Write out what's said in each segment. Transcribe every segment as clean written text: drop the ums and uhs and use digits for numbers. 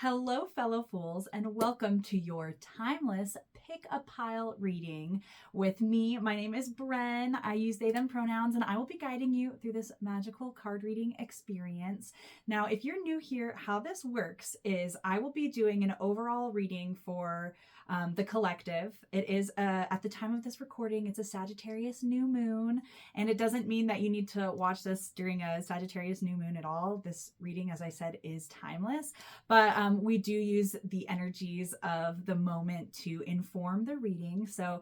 Hello, fellow fools, and welcome to your timeless pick a pile reading with me. My name is Bren. I use they, them pronouns, and I will be guiding you through this magical card reading experience. Now, if you're new here, how this works is I will be doing an overall reading for the collective. It is, at the time of this recording, it's a Sagittarius new moon, and it doesn't mean that you need to watch this during a Sagittarius new moon at all. This reading, as I said, is timeless, but we do use the energies of the moment to inform the reading. So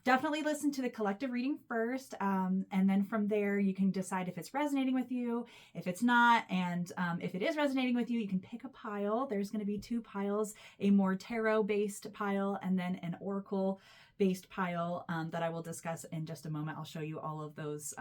definitely listen to the collective reading first, and then from there you can decide if it's resonating with you, if it's not, and if it is resonating with you, you can pick a pile. There's going to be two piles, a more tarot based pile and then an oracle based pile that I will discuss in just a moment. I'll show you all of those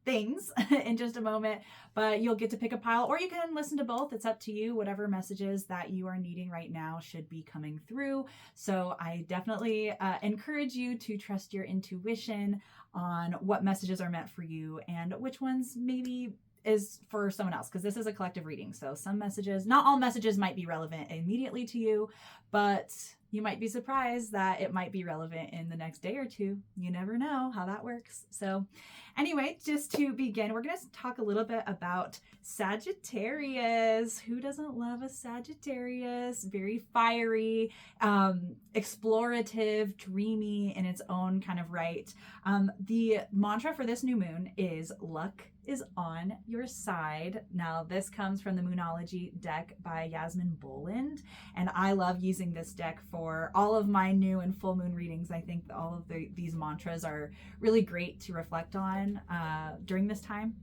things in just a moment, but you'll get to pick a pile, or you can listen to both. It's up to you. Whatever messages that you are needing right now should be coming through. So I definitely encourage you to trust your intuition on what messages are meant for you and which ones maybe is for someone else, because this is a collective reading. So some messages, not all messages, might be relevant immediately to you, but you might be surprised that it might be relevant in the next day or two. You never know how that works. So anyway, just to begin, we're going to talk a little bit about Sagittarius. Who doesn't love a Sagittarius? Very fiery, explorative, dreamy in its own kind of right. The mantra for this new moon is luck is on your side. Now, this comes from the Moonology deck by Yasmin Boland, and I love using this deck for all of my new and full moon readings. I think all of these mantras are really great to reflect on during this time.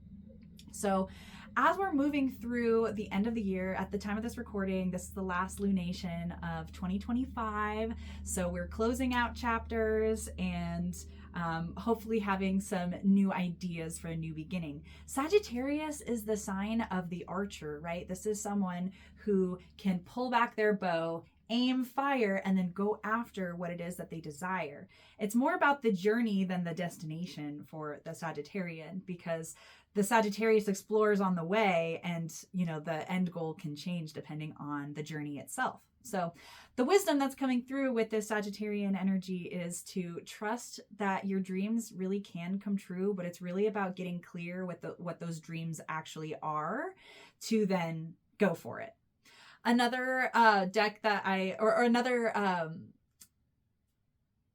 So as we're moving through the end of the year, at the time of this recording, this is the last lunation of 2025. So we're closing out chapters and hopefully having some new ideas for a new beginning. Sagittarius is the sign of the archer, right? This is someone who can pull back their bow, aim, fire, and then go after what it is that they desire. It's more about the journey than the destination for the Sagittarian, because the Sagittarius explores on the way, and the end goal can change depending on the journey itself. So the wisdom that's coming through with this Sagittarian energy is to trust that your dreams really can come true, but it's really about getting clear with what those dreams actually are to then go for it. Another deck that another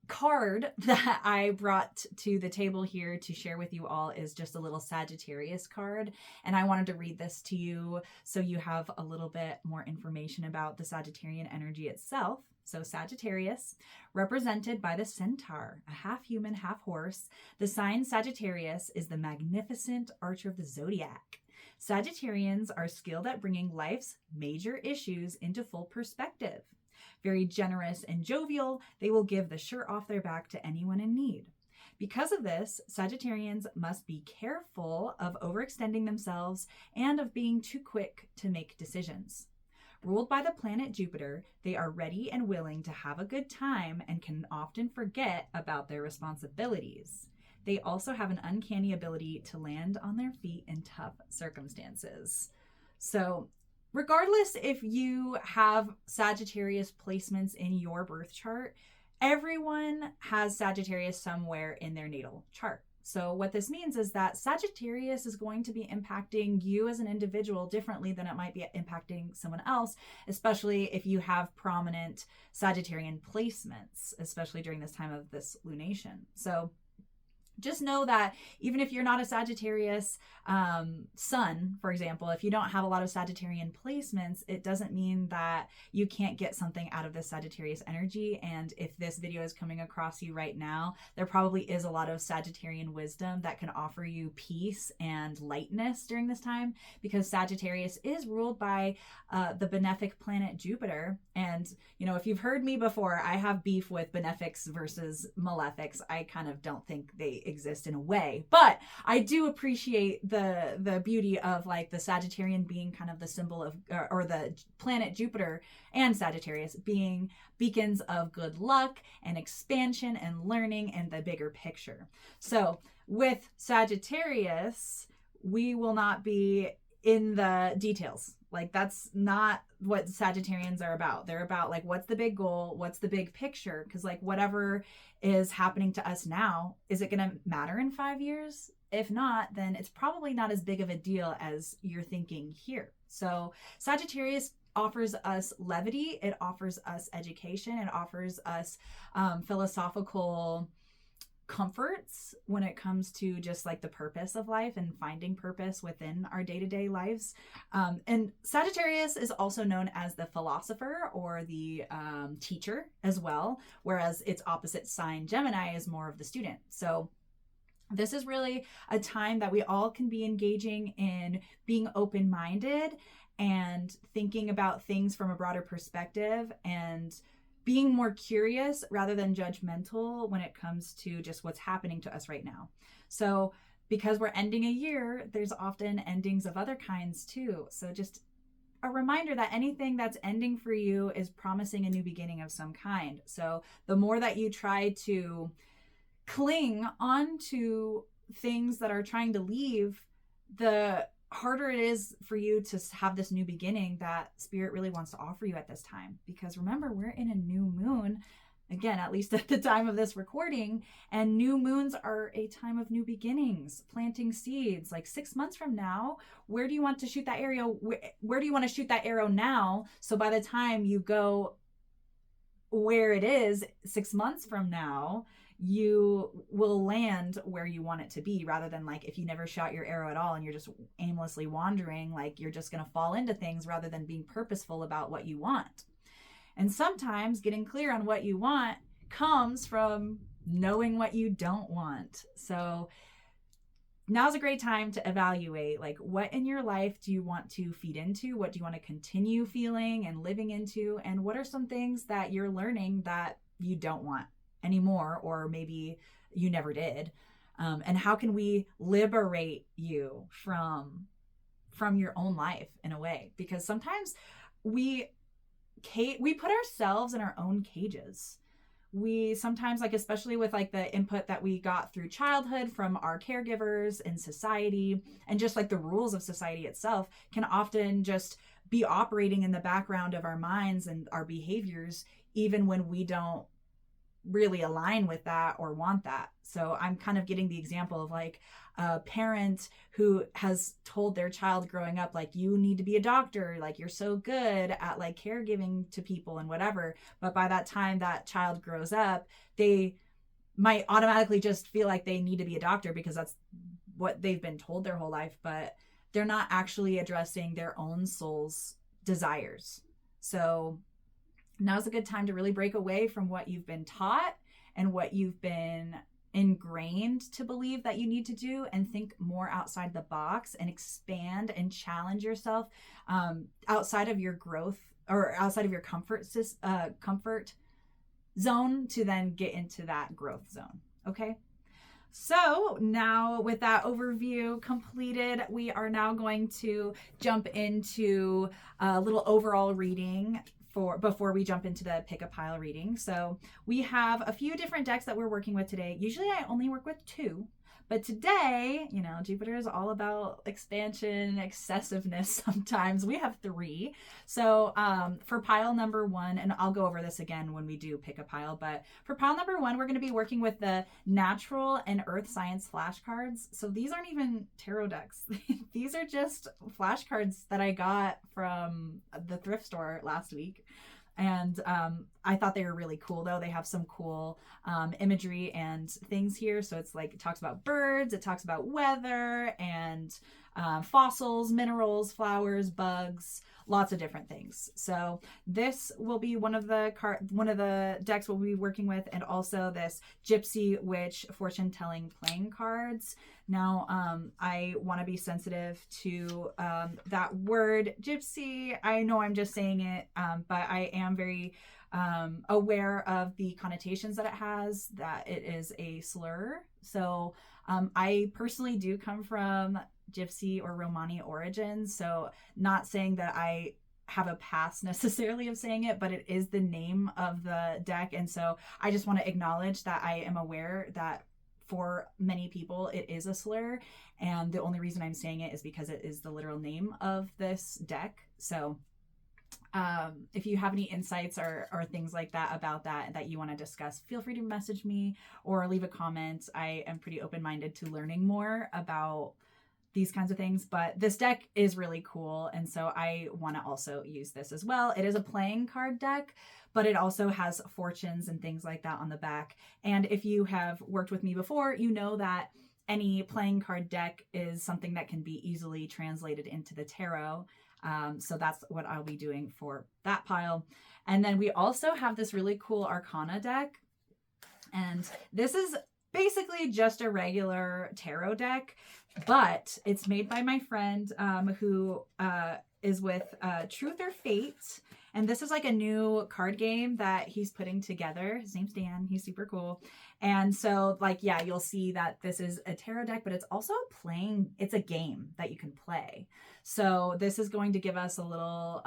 card that I brought to the table here to share with you all is just a little Sagittarius card, and I wanted to read this to you so you have a little bit more information about the Sagittarian energy itself. So Sagittarius, represented by the centaur, a half human, half horse, the sign Sagittarius is the magnificent archer of the zodiac. Sagittarians are skilled at bringing life's major issues into full perspective. Very generous and jovial, they will give the shirt off their back to anyone in need. Because of this, Sagittarians must be careful of overextending themselves and of being too quick to make decisions. Ruled by the planet Jupiter, they are ready and willing to have a good time and can often forget about their responsibilities. They also have an uncanny ability to land on their feet in tough circumstances. So regardless if you have Sagittarius placements in your birth chart, everyone has Sagittarius somewhere in their natal chart. So what this means is that Sagittarius is going to be impacting you as an individual differently than it might be impacting someone else, especially if you have prominent Sagittarian placements, especially during this time of this lunation. So just know that even if you're not a Sagittarius sun, for example, if you don't have a lot of Sagittarian placements, it doesn't mean that you can't get something out of this Sagittarius energy. And if this video is coming across you right now, there probably is a lot of Sagittarian wisdom that can offer you peace and lightness during this time, because Sagittarius is ruled by the benefic planet Jupiter. And, if you've heard me before, I have beef with benefics versus malefics. I kind of don't think they exist in a way, but I do appreciate the beauty of like the Sagittarian being kind of the symbol of, or the planet Jupiter and Sagittarius being beacons of good luck and expansion and learning and the bigger picture. So with Sagittarius, we will not be in the details. Like, that's not what Sagittarians are about. They're about like, what's the big goal? What's the big picture? Because like whatever is happening to us now, is it going to matter in 5 years? If not, then it's probably not as big of a deal as you're thinking here. So Sagittarius offers us levity. It offers us education. It offers us philosophical comforts when it comes to just like the purpose of life and finding purpose within our day-to-day lives. And Sagittarius is also known as the philosopher or the teacher as well, whereas its opposite sign, Gemini, is more of the student. So this is really a time that we all can be engaging in being open-minded and thinking about things from a broader perspective and being more curious rather than judgmental when it comes to just what's happening to us right now. So because we're ending a year, there's often endings of other kinds too. So just a reminder that anything that's ending for you is promising a new beginning of some kind. So the more that you try to cling on to things that are trying to leave, the harder it is for you to have this new beginning that Spirit really wants to offer you at this time. Because remember, we're in a new moon, again, at least at the time of this recording, and new moons are a time of new beginnings, planting seeds. Like 6 months from now, where do you want to shoot that arrow? Where do you want to shoot that arrow now? So by the time you go where it is 6 months from now, you will land where you want it to be, rather than like if you never shot your arrow at all and you're just aimlessly wandering, like you're just going to fall into things rather than being purposeful about what you want. And sometimes getting clear on what you want comes from knowing what you don't want. So now's a great time to evaluate, like, what in your life do you want to feed into? What do you want to continue feeling and living into? And what are some things that you're learning that you don't want anymore, or maybe you never did? And how can we liberate you from your own life in a way? Because sometimes we put ourselves in our own cages. We sometimes, like, especially with like the input that we got through childhood from our caregivers in society, and just like the rules of society itself, can often just be operating in the background of our minds and our behaviors, even when we don't really align with that or want that. So I'm kind of getting the example of like a parent who has told their child growing up, like, you need to be a doctor, like you're so good at like caregiving to people and whatever. But by that time that child grows up, they might automatically just feel like they need to be a doctor because that's what they've been told their whole life, but they're not actually addressing their own soul's desires. So now's a good time to really break away from what you've been taught and what you've been ingrained to believe that you need to do, and think more outside the box and expand and challenge yourself outside of your growth or outside of your comfort zone to then get into that growth zone. Okay. So now with that overview completed, we are now going to jump into a little overall reading before we jump into the pick a pile reading. So we have a few different decks that we're working with today. Usually I only work with 2, but today, you know, Jupiter is all about expansion and excessiveness. Sometimes we have 3. So for pile number 1, and I'll go over this again when we do pick a pile, but for pile number 1, we're going to be working with the natural and earth science flashcards. So these aren't even tarot decks. These are just flashcards that I got from the thrift store last week. And I thought they were really cool, though. They have some cool imagery and things here. So it's like, it talks about birds, it talks about weather, and fossils, minerals, flowers, bugs, lots of different things. So this will be one of the decks we'll be working with, and also this Gypsy Witch fortune telling playing cards. Now, I want to be sensitive to that word Gypsy. I know I'm just saying it, but I am very aware of the connotations that it has, that it is a slur. So I personally do come from Gypsy or Romani origins, so not saying that I have a past necessarily of saying it, but it is the name of the deck. And so I just want to acknowledge that I am aware that for many people, it is a slur. And the only reason I'm saying it is because it is the literal name of this deck. So if you have any insights or things like that about that you want to discuss, feel free to message me or leave a comment. I am pretty open-minded to learning more about these kinds of things, but this deck is really cool. And so I want to also use this as well. It is a playing card deck, but it also has fortunes and things like that on the back. And if you have worked with me before, you know that any playing card deck is something that can be easily translated into the tarot. So that's what I'll be doing for that pile. And then we also have this really cool Arcana deck. And this is basically just a regular tarot deck, but it's made by my friend who is with Truth or Fate. And this is like a new card game that he's putting together. His name's Dan. He's super cool. And so like, yeah, you'll see that this is a tarot deck, but it's also it's a game that you can play. So this is going to give us a little,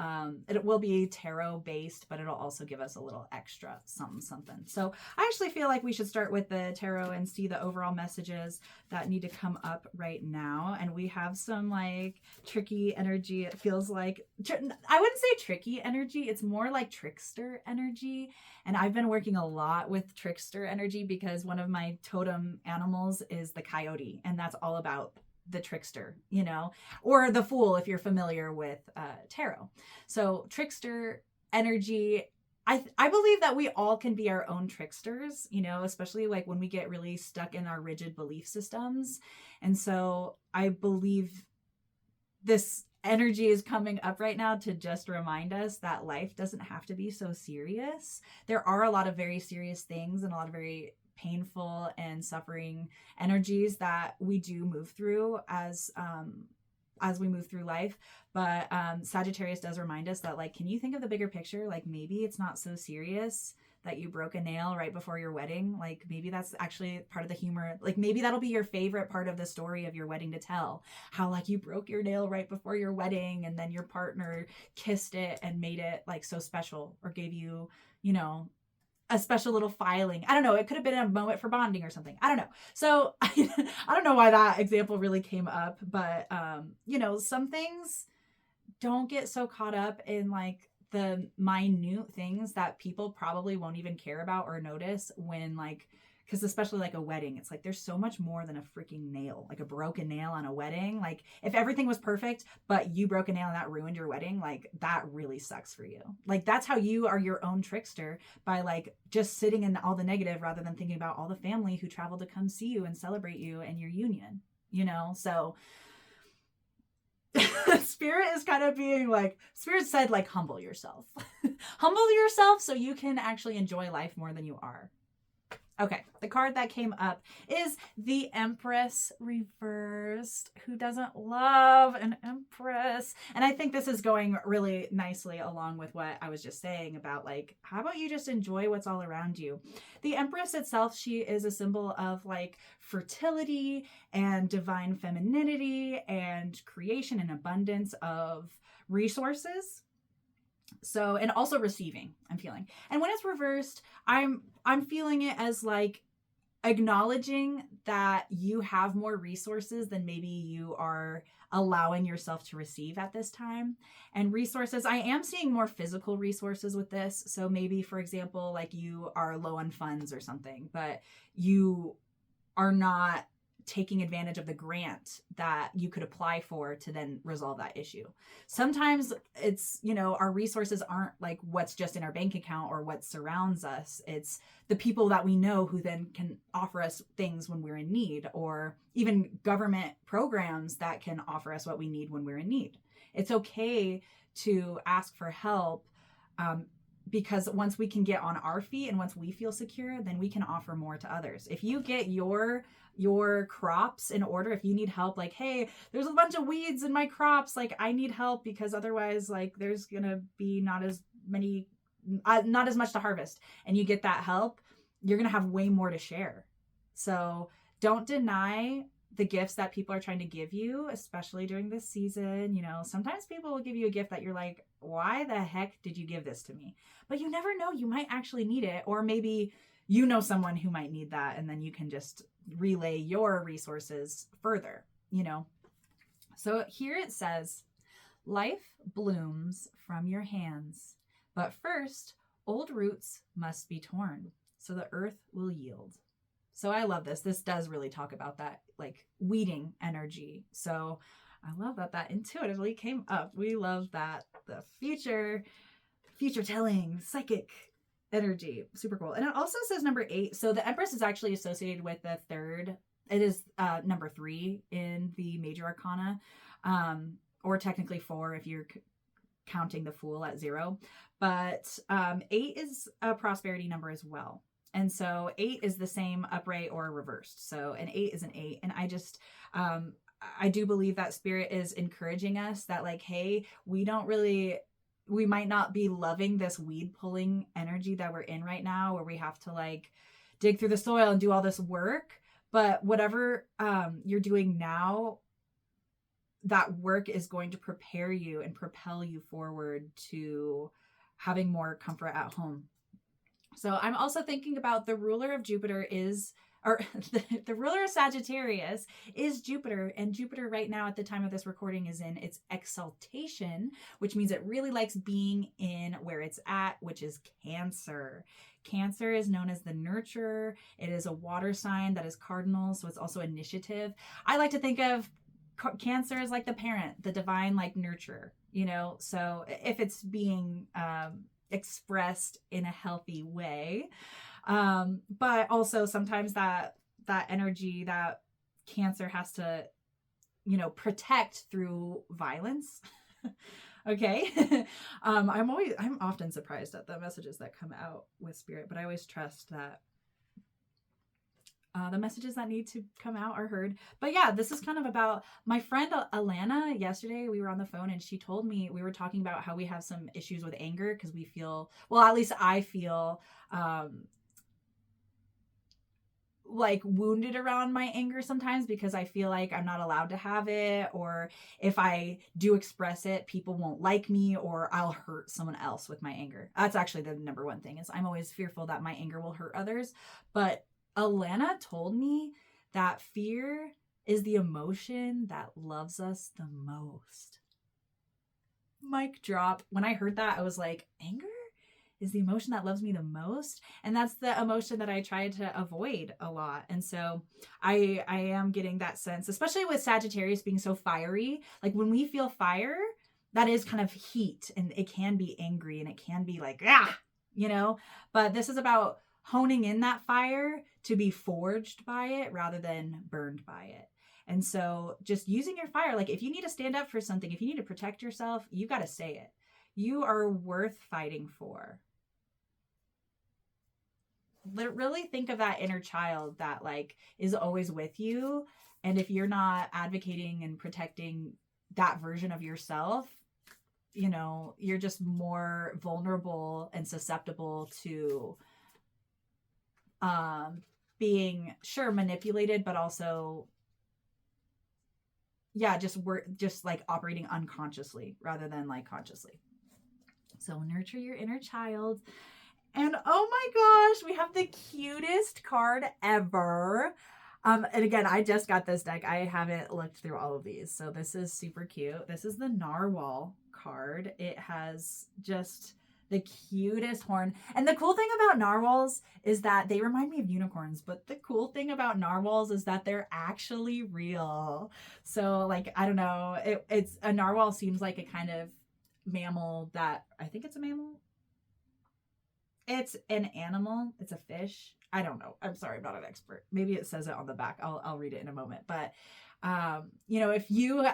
it will be tarot based, but it'll also give us a little extra something. So I actually feel like we should start with the tarot and see the overall messages that need to come up right now. And we have some like tricky energy. It feels like, I wouldn't say tricky energy. It's more like trickster energy. And I've been working a lot with trickster energy because one of my totem animals is the coyote. And that's all about the trickster, you know, or the fool if you're familiar with tarot. So trickster energy, I believe that we all can be our own tricksters, you know, especially like when we get really stuck in our rigid belief systems. And so I believe this energy is coming up right now to just remind us that life doesn't have to be so serious. There are a lot of very serious things and a lot of very painful and suffering energies that we do move through as we move through life. But Sagittarius does remind us that, like, can you think of the bigger picture? Like, maybe it's not so serious that you broke a nail right before your wedding. Like, maybe that's actually part of the humor. Like, maybe that'll be your favorite part of the story of your wedding to tell. How, like, you broke your nail right before your wedding and then your partner kissed it and made it, like, so special, or gave you, you know, a special little filing. I don't know. It could have been a moment for bonding or something. I don't know. So I don't know why that example really came up, but, you know, some things don't get so caught up in like the minute things that people probably won't even care about or notice when, like, because especially like a wedding, it's like there's so much more than a freaking nail, like a broken nail on a wedding. Like if everything was perfect, but you broke a nail and that ruined your wedding, like that really sucks for you. Like that's how you are your own trickster, by like just sitting in all the negative rather than thinking about all the family who traveled to come see you and celebrate you and your union, you know? So Spirit is kind of being like, Spirit said, like, humble yourself. Humble yourself so you can actually enjoy life more than you are. Okay, the card that came up is the Empress reversed. Who doesn't love an Empress? And I think this is going really nicely along with what I was just saying about, like, how about you just enjoy what's all around you? The Empress itself, she is a symbol of like fertility and divine femininity and creation and abundance of resources. So, and also receiving, I'm feeling. And when it's reversed, I'm feeling it as like acknowledging that you have more resources than maybe you are allowing yourself to receive at this time. And resources, I am seeing more physical resources with this. So maybe, for example, like you are low on funds or something, but you are not taking advantage of the grant that you could apply for to then resolve that issue. Sometimes it's, you know, our resources aren't like what's just in our bank account or what surrounds us. It's the people that we know who then can offer us things when we're in need, or even government programs that can offer us what we need when we're in need. It's okay to ask for help, because once we can get on our feet and once we feel secure, then we can offer more to others. If you get your crops in order, if you need help, like, hey, there's a bunch of weeds in my crops, like I need help because otherwise like there's gonna be not as much to harvest, and you get that help, you're gonna have way more to share. So don't deny the gifts that people are trying to give you, especially during this season. You know, sometimes people will give you a gift that you're like, why the heck did you give this to me? But you never know, you might actually need it, or maybe you know someone who might need that, and then you can just relay your resources further, you know. So here it says, life blooms from your hands, but first old roots must be torn so the earth will yield. So I love this. This does really talk about that like weeding energy. So I love that that intuitively came up. We love that. The future telling, psychic energy. Super cool. And it also says number 8. So the Empress is actually associated with the third. It is number 3 in the major arcana, or technically 4 if you're counting the Fool at 0. But 8 is a prosperity number as well. And so 8 is the same upright or reversed. So an 8 is an 8. And I just, I do believe that Spirit is encouraging us that like, hey, we might not be loving this weed pulling energy that we're in right now, where we have to like dig through the soil and do all this work. But whatever you're doing now, that work is going to prepare you and propel you forward to having more comfort at home. So I'm also thinking about the ruler of Jupiter is, or the ruler of Sagittarius is Jupiter. And Jupiter right now at the time of this recording is in its exaltation, which means it really likes being in where it's at, which is Cancer. Cancer is known as the nurturer. It is a water sign that is cardinal. So it's also initiative. I like to think of Cancer as like the parent, the divine like nurturer, you know? So if it's being expressed in a healthy way, but also sometimes that energy that Cancer has to, you know, protect through violence. Okay. I'm often surprised at the messages that come out with Spirit, but I always trust that the messages that need to come out are heard. But yeah, this is kind of about my friend Alana. Yesterday we were on the phone and she told me, we were talking about how we have some issues with anger because we feel, well, at least I feel like wounded around my anger sometimes because I feel like I'm not allowed to have it, or if I do express it, people won't like me, or I'll hurt someone else with my anger. That's actually the number one thing, is I'm always fearful that my anger will hurt others. But Alana told me that fear is the emotion that loves us the most. Mic drop. When I heard that, I was like, anger is the emotion that loves me the most. And that's the emotion that I try to avoid a lot. And so I am getting that sense, especially with Sagittarius being so fiery. Like when we feel fire, that is kind of heat, and it can be angry and it can be like, you know, but this is about honing in that fire to be forged by it rather than burned by it. And so just using your fire, like if you need to stand up for something, if you need to protect yourself, you got to say it. You are worth fighting for. Really think of that inner child that like is always with you. And if you're not advocating and protecting that version of yourself, you know, you're just more vulnerable and susceptible to being manipulated, but also just like operating unconsciously rather than like consciously. So nurture your inner child. And oh my gosh, we have the cutest card ever. And again, I just got this deck. I haven't looked through all of these. So this is super cute. This is the Narwhal card. It has just the cutest horn. And the cool thing about narwhals is that they remind me of unicorns, but the cool thing about narwhals is that they're actually real. So like, I don't know, it's a narwhal seems like a kind of mammal that, I think it's a mammal. It's an animal. It's a fish. I don't know. I'm sorry, I'm not an expert. Maybe it says it on the back. I'll read it in a moment. But, you know, if you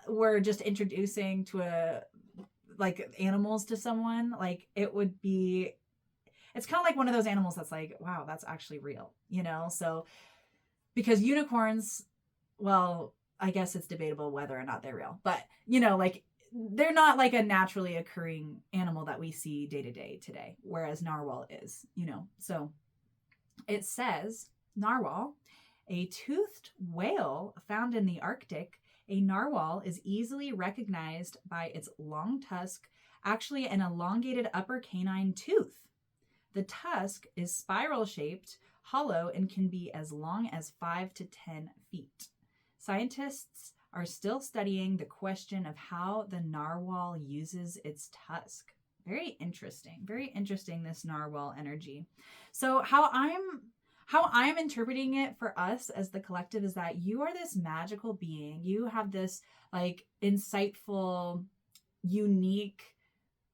were just introducing to like animals to someone, like it would be, it's kind of like one of those animals that's like, wow, that's actually real, you know? So because unicorns, well, I guess it's debatable whether or not they're real, but you know, like they're not like a naturally occurring animal that we see day to day today, whereas narwhal is, you know? So it says narwhal, a toothed whale found in the Arctic. A narwhal is easily recognized by its long tusk, actually an elongated upper canine tooth. The tusk is spiral shaped, hollow, and can be as long as 5 to 10 feet. Scientists are still studying the question of how the narwhal uses its tusk. Very interesting, this narwhal energy. So how I'm interpreting it for us as the collective is that you are this magical being. You have this like insightful, unique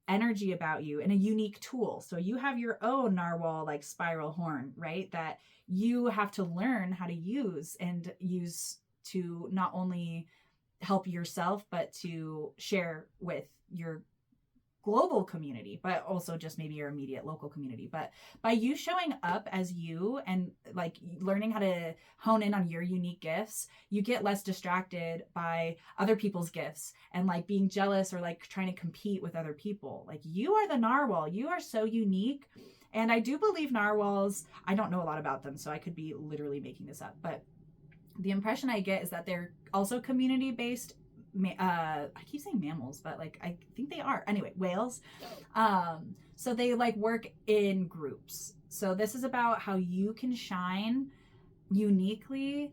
energy about you and a unique tool. So you have your own narwhal like spiral horn, right? That you have to learn how to use to not only help yourself, but to share with your global community, but also just maybe your immediate local community. But by you showing up as you and like learning how to hone in on your unique gifts, you get less distracted by other people's gifts and like being jealous or like trying to compete with other people. Like you are the narwhal. You are so unique. And I do believe narwhals, I don't know a lot about them, so I could be literally making this up, but the impression I get is that they're also community-based. I keep saying mammals, but like I think they are. Anyway, whales. So they like work in groups. So this is about how you can shine uniquely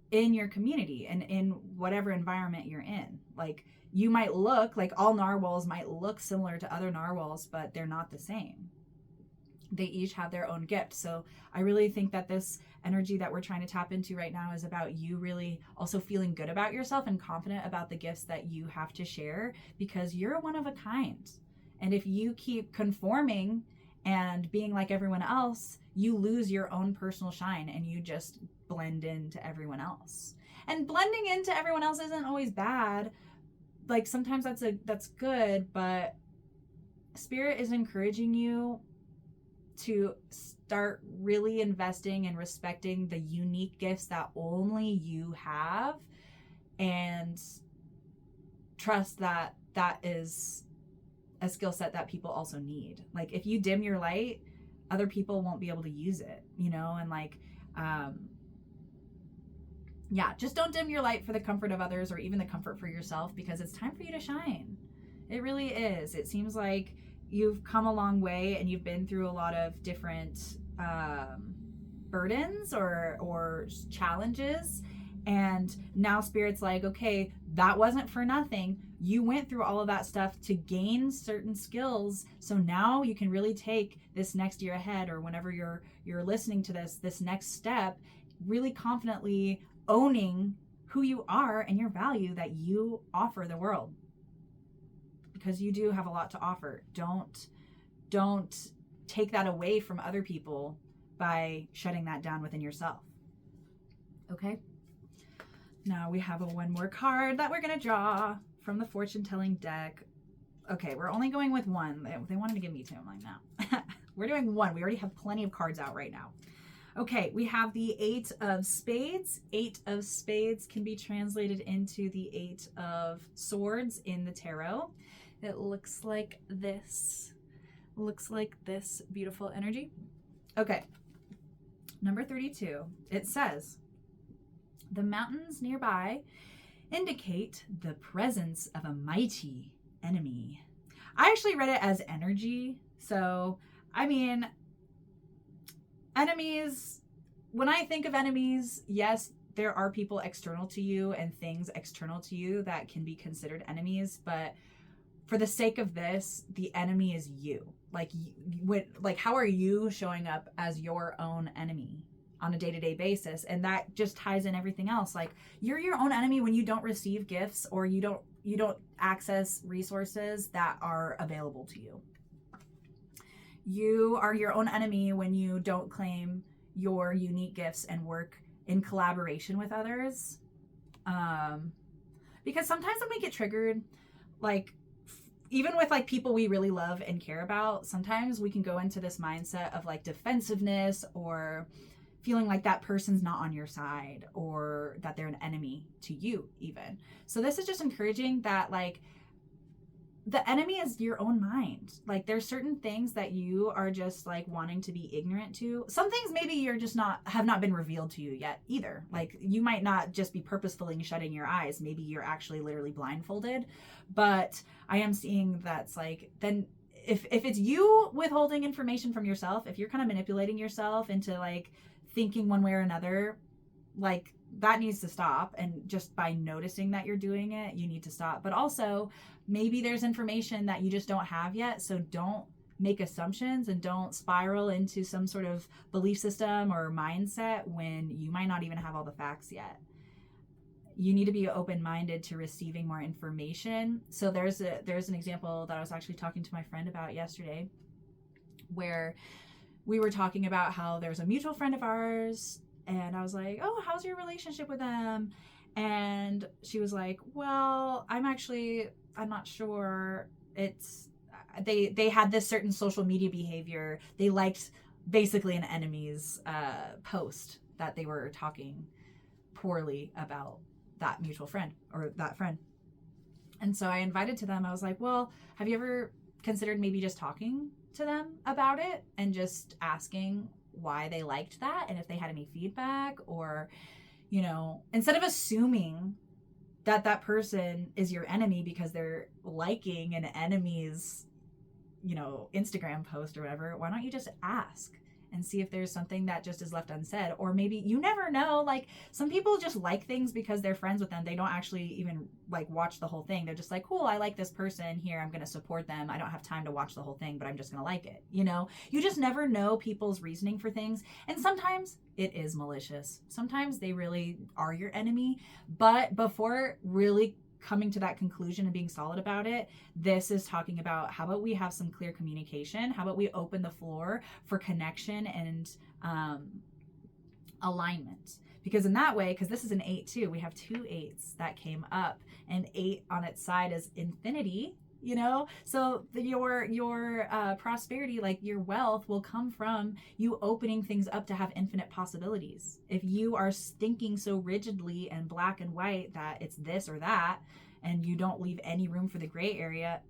in your community and in whatever environment you're in. Like you might look like all narwhals might look similar to other narwhals, but they're not the same. They each have their own gift. So I really think that this energy that we're trying to tap into right now is about you really also feeling good about yourself and confident about the gifts that you have to share, because you're one of a kind. And if you keep conforming and being like everyone else, you lose your own personal shine and you just blend into everyone else. And blending into everyone else isn't always bad. Like sometimes that's good, but Spirit is encouraging you to start really investing and respecting the unique gifts that only you have, and trust that that is a skill set that people also need. Like if you dim your light, other people won't be able to use it, you know? And like, just don't dim your light for the comfort of others or even the comfort for yourself, because it's time for you to shine. It really is. It seems like you've come a long way and you've been through a lot of different burdens or challenges. And now Spirit's like, okay, that wasn't for nothing. You went through all of that stuff to gain certain skills. So now you can really take this next year ahead, or whenever you're listening to this next step, really confidently owning who you are and your value that you offer the world. Because you do have a lot to offer. Don't take that away from other people by shutting that down within yourself. Okay? Now we have one more card that we're going to draw from the fortune telling deck. Okay, we're only going with one. They wanted to give me two. I'm like, no. We're doing one. We already have plenty of cards out right now. Okay, we have the 8 of Spades. 8 of Spades can be translated into the 8 of Swords in the tarot. It looks like this. Looks like this beautiful energy. Okay, number 32. It says, the mountains nearby indicate the presence of a mighty enemy. I actually read it as energy. So, I mean, enemies, when I think of enemies, yes, there are people external to you and things external to you that can be considered enemies, but for the sake of this, the enemy is you. Like how are you showing up as your own enemy on a day-to-day basis? And that just ties in everything else. Like you're your own enemy when you don't receive gifts or you don't access resources that are available to you. You are your own enemy when you don't claim your unique gifts and work in collaboration with others. Because sometimes when we get triggered, like even with like people we really love and care about, sometimes we can go into this mindset of like defensiveness or feeling like that person's not on your side or that they're an enemy to you even. So this is just encouraging that like the enemy is your own mind. Like there's certain things that you are just like wanting to be ignorant to. Some things maybe you're just have not been revealed to you yet either. Like you might not just be purposefully shutting your eyes. Maybe you're actually literally blindfolded. But I am seeing that's like, then if it's you withholding information from yourself, if you're kind of manipulating yourself into like thinking one way or another, like that needs to stop. And just by noticing that you're doing it, you need to stop. But also maybe there's information that you just don't have yet. So don't make assumptions and don't spiral into some sort of belief system or mindset when you might not even have all the facts yet. You need to be open-minded to receiving more information. So there's an example that I was actually talking to my friend about yesterday, where we were talking about how there's a mutual friend of ours, and I was like, oh, how's your relationship with them? And she was like, well, I'm not sure. It's they had this certain social media behavior. They liked basically an enemy's post that they were talking poorly about that mutual friend or that friend. And so I invited to them. I was like, well, have you ever considered maybe just talking to them about it and just asking why they liked that and if they had any feedback? Or, you know, instead of assuming that that person is your enemy because they're liking an enemy's, you know, Instagram post or whatever, why don't you just ask and see if there's something that just is left unsaid? Or maybe, you never know, like some people just like things because they're friends with them. They don't actually even like watch the whole thing. They're just like, cool, I like this person here, I'm going to support them. I don't have time to watch the whole thing, but I'm just going to like it. You know, you just never know people's reasoning for things. And sometimes it is malicious. Sometimes they really are your enemy. But before really coming to that conclusion and being solid about it, this is talking about, how about we have some clear communication? How about we open the floor for connection and alignment? Because in that way, because this is an 8 too, we have 2 8s that came up, and 8 on its side is infinity, you know? So your prosperity, like your wealth, will come from you opening things up to have infinite possibilities. If you are thinking so rigidly and black and white that it's this or that, and you don't leave any room for the gray area,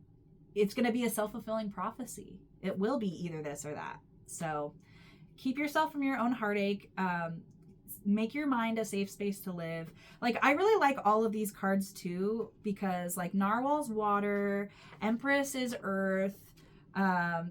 it's going to be a self-fulfilling prophecy. It will be either this or that. So keep yourself from your own heartache. Make your mind a safe space to live. Like, I really like all of these cards too, because like Narwhal's water, Empress is earth.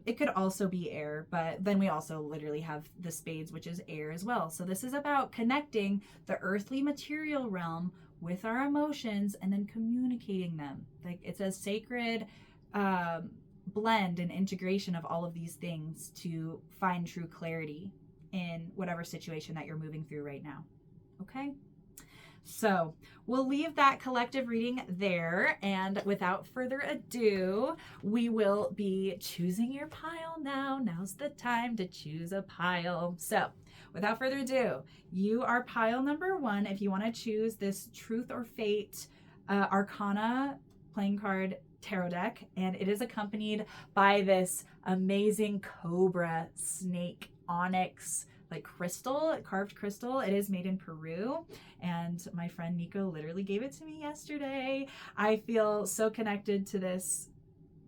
It could also be air, but then we also literally have the spades, which is air as well. So this is about connecting the earthly material realm with our emotions and then communicating them. Like, it's a sacred blend and integration of all of these things to find true clarity in whatever situation that you're moving through right now. Okay? So we'll leave that collective reading there. And without further ado, we will be choosing your pile now. Now's the time to choose a pile. So without further ado, you are pile number 1 if you want to choose this Truth or Fate Arcana playing card tarot deck. And it is accompanied by this amazing Cobra snake Onyx like crystal, carved crystal. It is made in Peru, and my friend Nico literally gave it to me yesterday. I feel so connected to this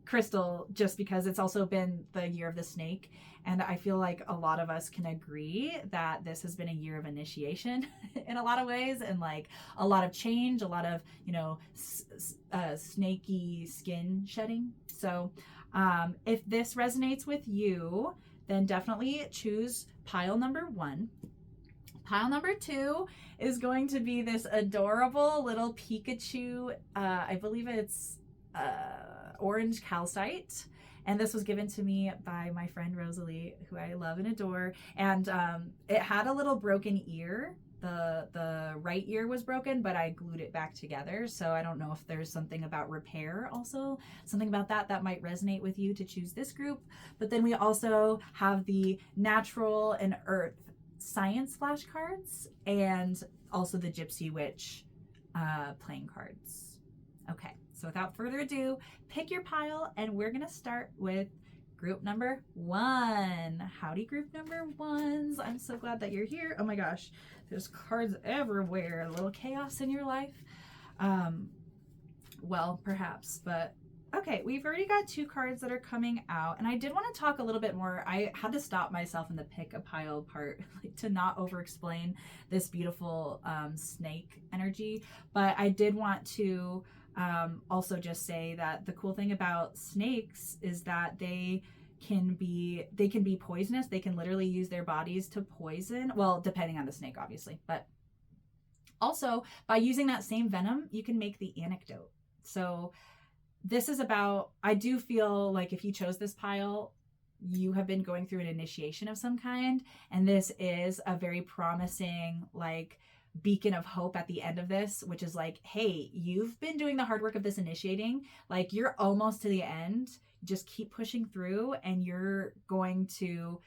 crystal just because it's also been the year of the snake, and I feel like a lot of us can agree that this has been a year of initiation in a lot of ways, and like a lot of change, a lot of, you know, snaky skin shedding. So if this resonates with you, then definitely choose pile number 1. Pile number 2 is going to be this adorable little Pikachu. I believe it's orange calcite. And this was given to me by my friend Rosalie, who I love and adore. And it had a little broken ear. The right ear was broken, but I glued it back together. So I don't know if there's something about repair also, something about that might resonate with you to choose this group. But then we also have the natural and earth science flashcards, and also the Gypsy witch playing cards. Okay, so without further ado, pick your pile, and we're gonna start with group number 1. Howdy, group number 1s. I'm so glad that you're here. Oh my gosh, there's cards everywhere. A little chaos in your life. Well, perhaps, but okay, we've already got 2 cards that are coming out, and I did want to talk a little bit more. I had to stop myself in the pick a pile part, like, to not over explain this beautiful snake energy, but I did want to Also just say that the cool thing about snakes is that they can be poisonous. They can literally use their bodies to poison, well, depending on the snake, obviously, but also by using that same venom, you can make the antidote. So this is about, I do feel like if you chose this pile, you have been going through an initiation of some kind, and this is a very promising like beacon of hope at the end of this, which is like, hey, you've been doing the hard work of this initiating, like you're almost to the end, just keep pushing through, and you're going to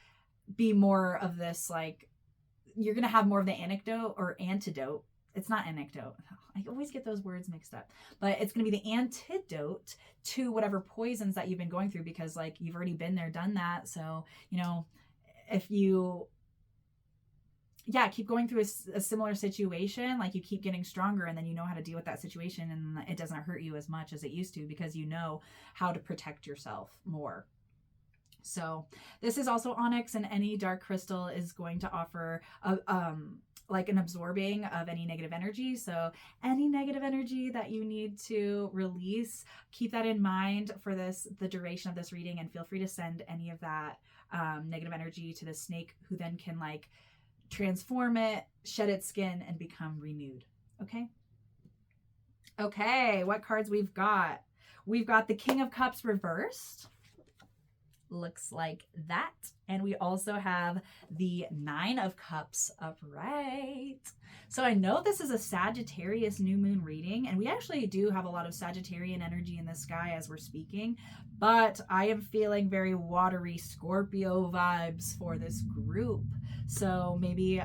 be more of this, like you're going to have more of the antidote. It's not anecdote. I always get those words mixed up, but it's going to be the antidote to whatever poisons that you've been going through, because like you've already been there, done that. So, you know, if you, keep going through a similar situation, like you keep getting stronger, and then you know how to deal with that situation, and it doesn't hurt you as much as it used to, because you know how to protect yourself more. So this is also Onyx, and any dark crystal is going to offer like an absorbing of any negative energy. So any negative energy that you need to release, keep that in mind for the duration of this reading, and feel free to send any of that negative energy to the snake, who then can like transform it, shed its skin, and become renewed. Okay, what cards we've got? We've got the King of Cups reversed. Looks like that. And we also have the Nine of Cups upright. So I know this is a Sagittarius new moon reading, and we actually do have a lot of Sagittarian energy in the sky as we're speaking, but I am feeling very watery Scorpio vibes for this group. So maybe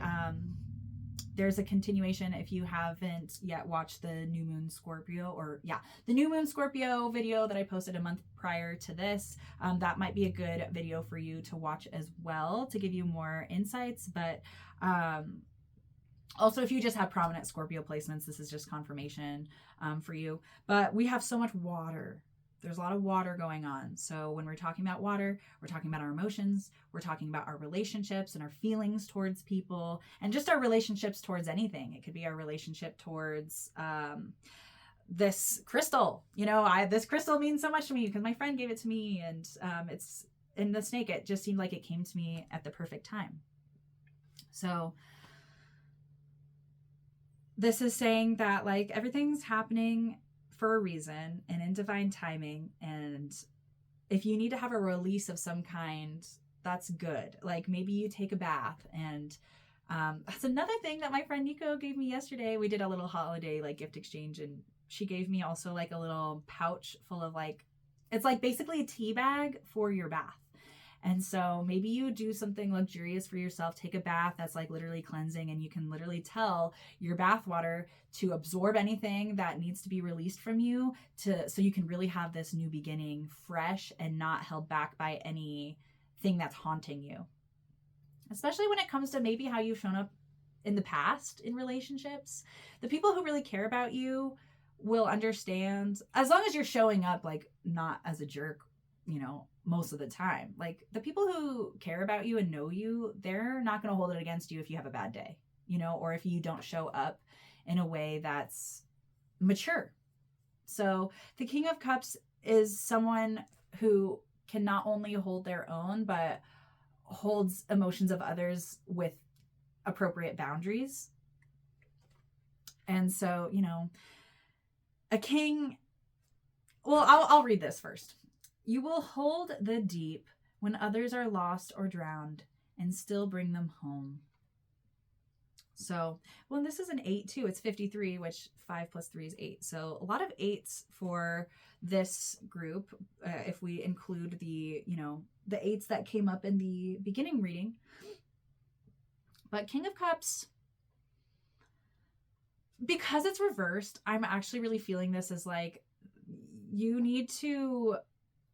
there's a continuation if you haven't yet watched the New Moon Scorpio, the New Moon Scorpio video that I posted a month prior to this. That might be a good video for you to watch as well to give you more insights. But also, if you just have prominent Scorpio placements, this is just confirmation for you. But we have so much water. There's a lot of water going on. So when we're talking about water, we're talking about our emotions, we're talking about our relationships and our feelings towards people, and just our relationships towards anything. It could be our relationship towards this crystal. You know, this crystal means so much to me because my friend gave it to me, and it's in the snake. It just seemed like it came to me at the perfect time. So this is saying that like everything's happening for a reason and in divine timing, and if you need to have a release of some kind, that's good. Like maybe you take a bath, and that's another thing that my friend Nico gave me yesterday. We did a little holiday like gift exchange, and she gave me also like a little pouch full of like, it's like basically a tea bag for your bath. And so maybe you do something luxurious for yourself, take a bath that's like literally cleansing, and you can literally tell your bath water to absorb anything that needs to be released from you, so you can really have this new beginning fresh and not held back by anything that's haunting you. Especially when it comes to maybe how you've shown up in the past in relationships. The people who really care about you will understand, as long as you're showing up like not as a jerk, you know, most of the time. Like the people who care about you and know you, they're not going to hold it against you if you have a bad day, you know, or if you don't show up in a way that's mature. So the King of Cups is someone who can not only hold their own, but holds emotions of others with appropriate boundaries. And so, you know, a king, well, I'll read this first. You will hold the deep when others are lost or drowned, and still bring them home. So, well, this is an 8 too. It's 53, which 5 plus 3 is 8. So a lot of 8s for this group, if we include the, you know, the 8s that came up in the beginning reading. But King of Cups, because it's reversed, I'm actually really feeling this as like, you need to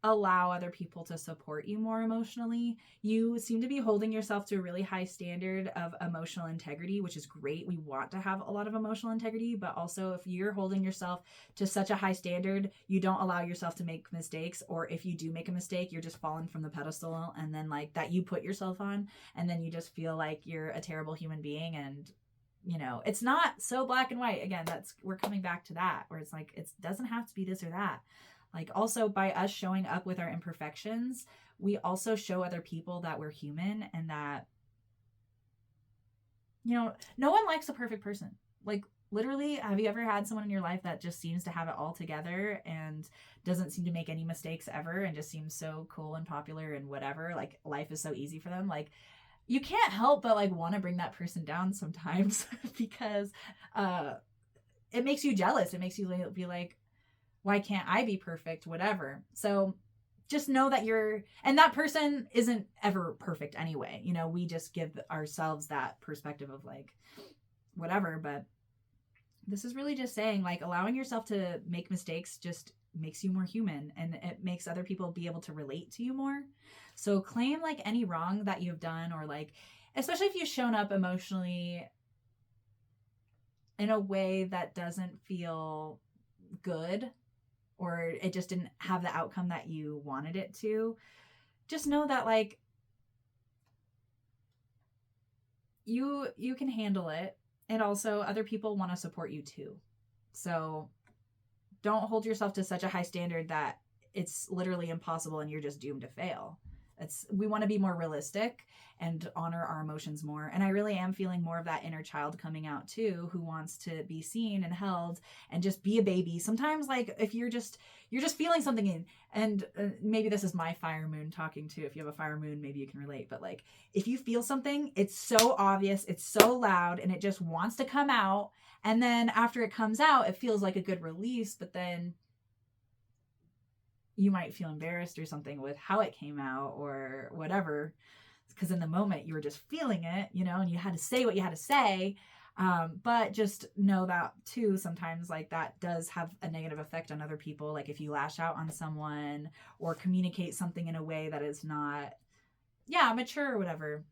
allow other people to support you more emotionally. You seem to be holding yourself to a really high standard of emotional integrity, which is great. We want to have a lot of emotional integrity, but also if you're holding yourself to such a high standard, you don't allow yourself to make mistakes, or if you do make a mistake, you're just falling from the pedestal, and then like that you put yourself on, and then you just feel like you're a terrible human being, and you know, it's not so black and white. Again, we're coming back to that, where it's like, it doesn't have to be this or that. Like, also by us showing up with our imperfections, we also show other people that we're human, and that, you know, no one likes a perfect person. Like, literally, have you ever had someone in your life that just seems to have it all together and doesn't seem to make any mistakes ever and just seems so cool and popular and whatever? Like, life is so easy for them. Like, you can't help but like want to bring that person down sometimes because it makes you jealous. It makes you be like, why can't I be perfect? Whatever. So just know that and that person isn't ever perfect anyway. You know, we just give ourselves that perspective of like, whatever. But this is really just saying, like, allowing yourself to make mistakes just makes you more human, and it makes other people be able to relate to you more. So claim like any wrong that you've done, or like, especially if you've shown up emotionally in a way that doesn't feel good, or it just didn't have the outcome that you wanted it to. Just know that like you can handle it, and also other people want to support you too. So don't hold yourself to such a high standard that it's literally impossible and you're just doomed to fail. We want to be more realistic and honor our emotions more. And I really am feeling more of that inner child coming out too, who wants to be seen and held and just be a baby. Sometimes, like, if you're just feeling something and maybe this is my fire moon talking too. If you have a fire moon, maybe you can relate. But like, if you feel something, it's so obvious, it's so loud, and it just wants to come out. And then after it comes out, it feels like a good release, but then you might feel embarrassed or something with how it came out or whatever, because in the moment you were just feeling it, you know, and you had to say what you had to say. But just know that too, sometimes like that does have a negative effect on other people. Like if you lash out on someone or communicate something in a way that is not, mature or whatever.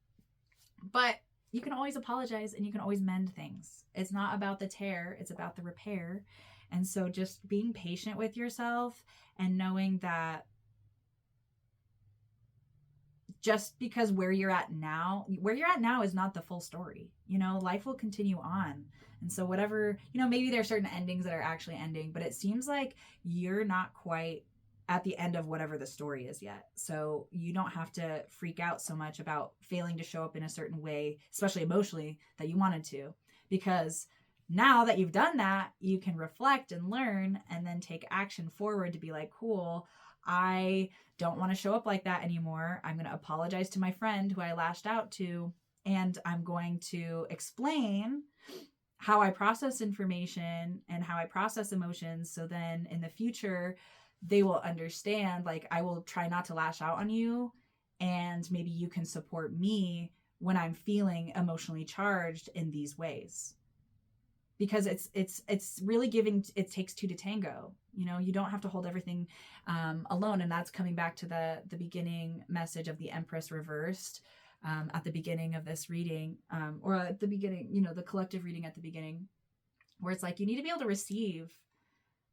But you can always apologize and you can always mend things. It's not about the tear, it's about the repair. And so just being patient with yourself and knowing that just because where you're at now is not the full story. You know, life will continue on. And so whatever, you know, maybe there are certain endings that are actually ending, but it seems like you're not quite at the end of whatever the story is yet. So you don't have to freak out so much about failing to show up in a certain way, especially emotionally, that you wanted to, because now that you've done that, you can reflect and learn and then take action forward to be like, cool, I don't want to show up like that anymore. I'm going to apologize to my friend who I lashed out to, and I'm going to explain how I process information and how I process emotions. So then in the future, they will understand, like, I will try not to lash out on you, and maybe you can support me when I'm feeling emotionally charged in these ways. Because it's really giving, it takes two to tango. You know, you don't have to hold everything alone. And that's coming back to the beginning message of the Empress reversed at the beginning of this reading, or at the beginning, you know, the collective reading at the beginning, where it's like, you need to be able to receive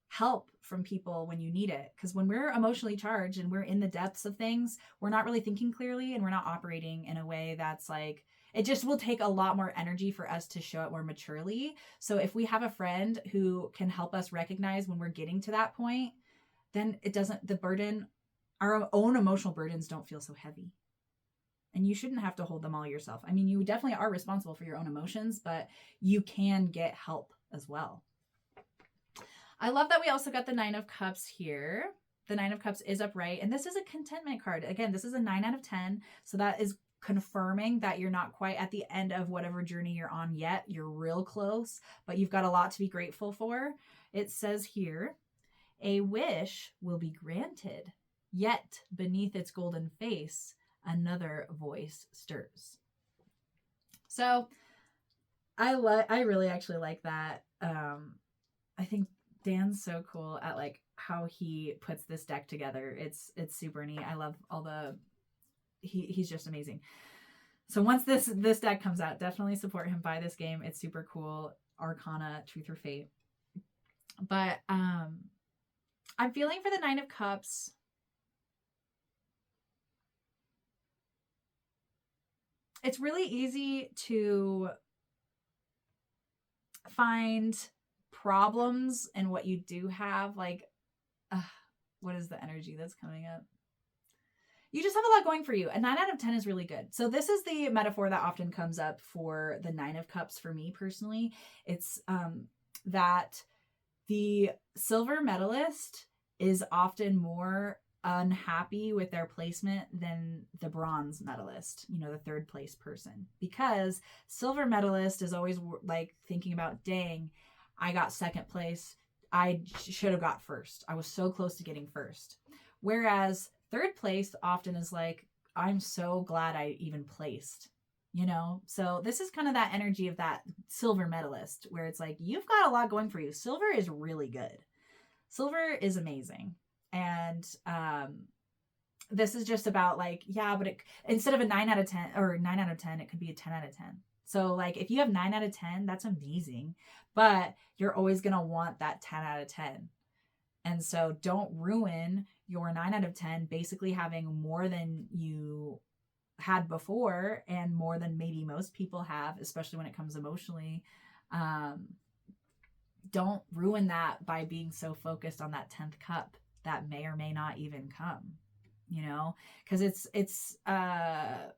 help from people when you need it. Because when we're emotionally charged and we're in the depths of things, we're not really thinking clearly, and we're not operating in a way that's like, it just will take a lot more energy for us to show it more maturely. So if we have a friend who can help us recognize when we're getting to that point, then it doesn't, the burden, our own emotional burdens don't feel so heavy. And you shouldn't have to hold them all yourself. I mean, you definitely are responsible for your own emotions, but you can get help as well. I love that we also got the 9 of Cups here. The 9 of Cups is upright, and this is a contentment card. Again, this is a 9 out of 10. So that is confirming that you're not quite at the end of whatever journey you're on yet. You're real close, but you've got a lot to be grateful for. It says here, a wish will be granted, yet beneath its golden face, another voice stirs. So I really actually like that. I think Dan's so cool at like how he puts this deck together. It's super neat. I love all he's just amazing. So once this deck comes out, definitely support him, buy this game. It's super cool. Arcana, Truth or Fate. But I'm feeling for the 9 of Cups. It's really easy to find problems in what you do have. Like, what is the energy that's coming up? You just have a lot going for you. A 9 out of 10 is really good. So this is the metaphor that often comes up for the 9 of cups for me personally. It's that the silver medalist is often more unhappy with their placement than the bronze medalist, you know, the third place person, because silver medalist is always like thinking about, dang, I got second place. I should have got first. I was so close to getting first. Whereas third place often is like, I'm so glad I even placed, you know? So this is kind of that energy of that silver medalist where it's like, you've got a lot going for you. Silver is really good. Silver is amazing. And this is just about like, yeah, but instead of a 9 out of 10 or 9 out of 10, it could be a 10 out of 10. So like if you have 9 out of 10, that's amazing, but you're always going to want that 10 out of 10. And so don't ruin your 9 out of 10 basically having more than you had before and more than maybe most people have, especially when it comes emotionally. Don't ruin that by being so focused on that 10th cup that may or may not even come, you know, because it's a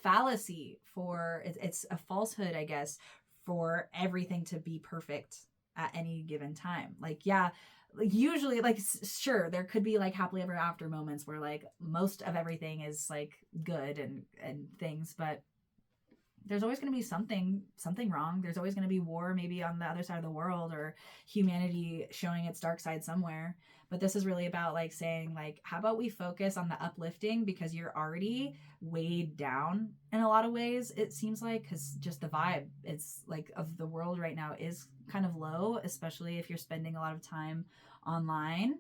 fallacy for, it's a falsehood, I guess, for everything to be perfect at any given time. Like, yeah, like usually, like, sure, there could be like happily ever after moments where like most of everything is like good and things, but there's always going to be something wrong. There's always going to be war, maybe on the other side of the world, or humanity showing its dark side somewhere. But this is really about like saying like, how about we focus on the uplifting, because you're already weighed down in a lot of ways, it seems like, because just the vibe, it's like, of the world right now is kind of low, especially if you're spending a lot of time online.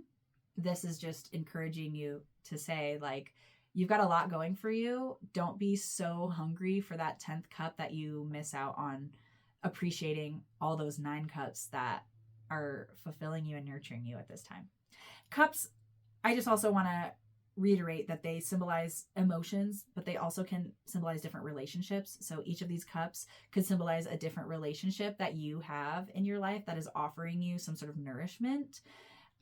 This is just encouraging you to say like, you've got a lot going for you. Don't be so hungry for that 10th cup that you miss out on appreciating all those 9 cups that are fulfilling you and nurturing you at this time. Cups, I just also want to reiterate that they symbolize emotions, but they also can symbolize different relationships. So each of these cups could symbolize a different relationship that you have in your life that is offering you some sort of nourishment.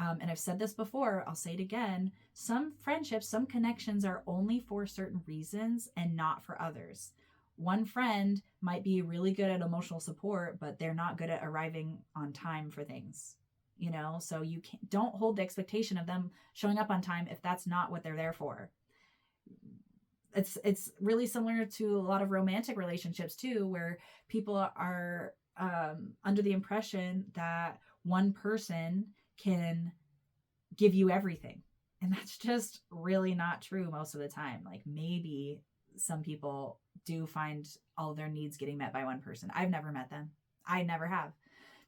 And I've said this before, I'll say it again. Some friendships, some connections are only for certain reasons and not for others. One friend might be really good at emotional support, but they're not good at arriving on time for things, you know? So you don't hold the expectation of them showing up on time if that's not what they're there for. It's really similar to a lot of romantic relationships too, where people are under the impression that one person can give you everything. And that's just really not true most of the time. Like maybe some people do find all of their needs getting met by one person. I've never met them. I never have.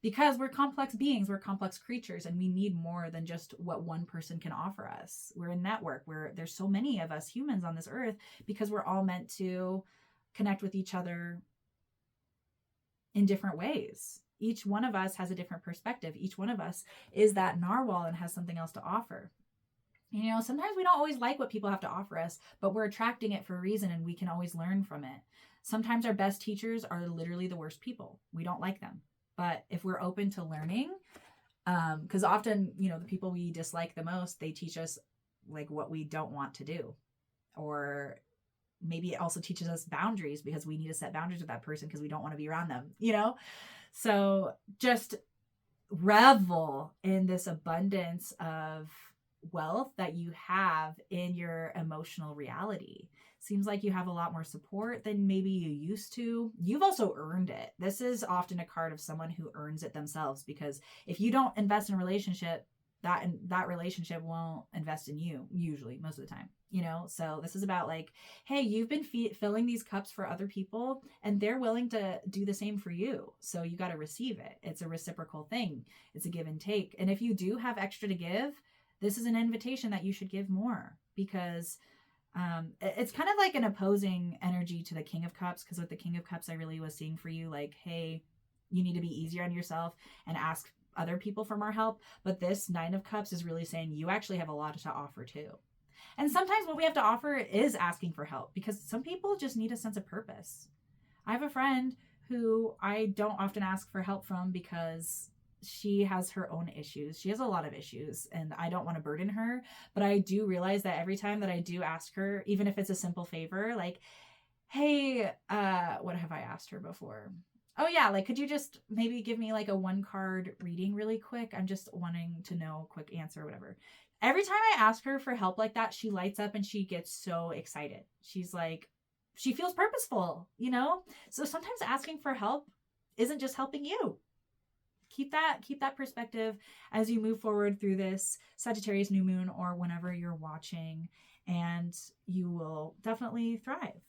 Because we're complex beings, we're complex creatures, and we need more than just what one person can offer us. We're a network where there's so many of us humans on this earth because we're all meant to connect with each other in different ways. Each one of us has a different perspective. Each one of us is that narwhal and has something else to offer. You know, sometimes we don't always like what people have to offer us, but we're attracting it for a reason and we can always learn from it. Sometimes our best teachers are literally the worst people. We don't like them. But if we're open to learning, because often, you know, the people we dislike the most, they teach us like what we don't want to do. Or maybe it also teaches us boundaries because we need to set boundaries with that person because we don't want to be around them, you know? So just revel in this abundance of wealth that you have in your emotional reality. Seems like you have a lot more support than maybe you used to. You've also earned it. This is often a card of someone who earns it themselves, because if you don't invest in a relationship, that relationship won't invest in you, usually, most of the time, you know? So this is about like, hey, you've been filling these cups for other people and they're willing to do the same for you. So you got to receive it. It's a reciprocal thing. It's a give and take. And if you do have extra to give, this is an invitation that you should give more, because it's kind of like an opposing energy to the King of Cups. Because with the King of Cups, I really was seeing for you like, hey, you need to be easier on yourself and ask other people for more help. But this 9 of Cups is really saying you actually have a lot to offer too. And sometimes what we have to offer is asking for help, because some people just need a sense of purpose. I have a friend who I don't often ask for help from because she has her own issues. She has a lot of issues and I don't want to burden her. But I do realize that every time that I do ask her, even if it's a simple favor, like, hey, what have I asked her before? Oh yeah, like, could you just maybe give me like a 1-card reading really quick? I'm just wanting to know a quick answer or whatever. Every time I ask her for help like that, she lights up and she gets so excited. She's like, she feels purposeful, you know? So sometimes asking for help isn't just helping you. Keep that perspective as you move forward through this Sagittarius new moon or whenever you're watching, and you will definitely thrive.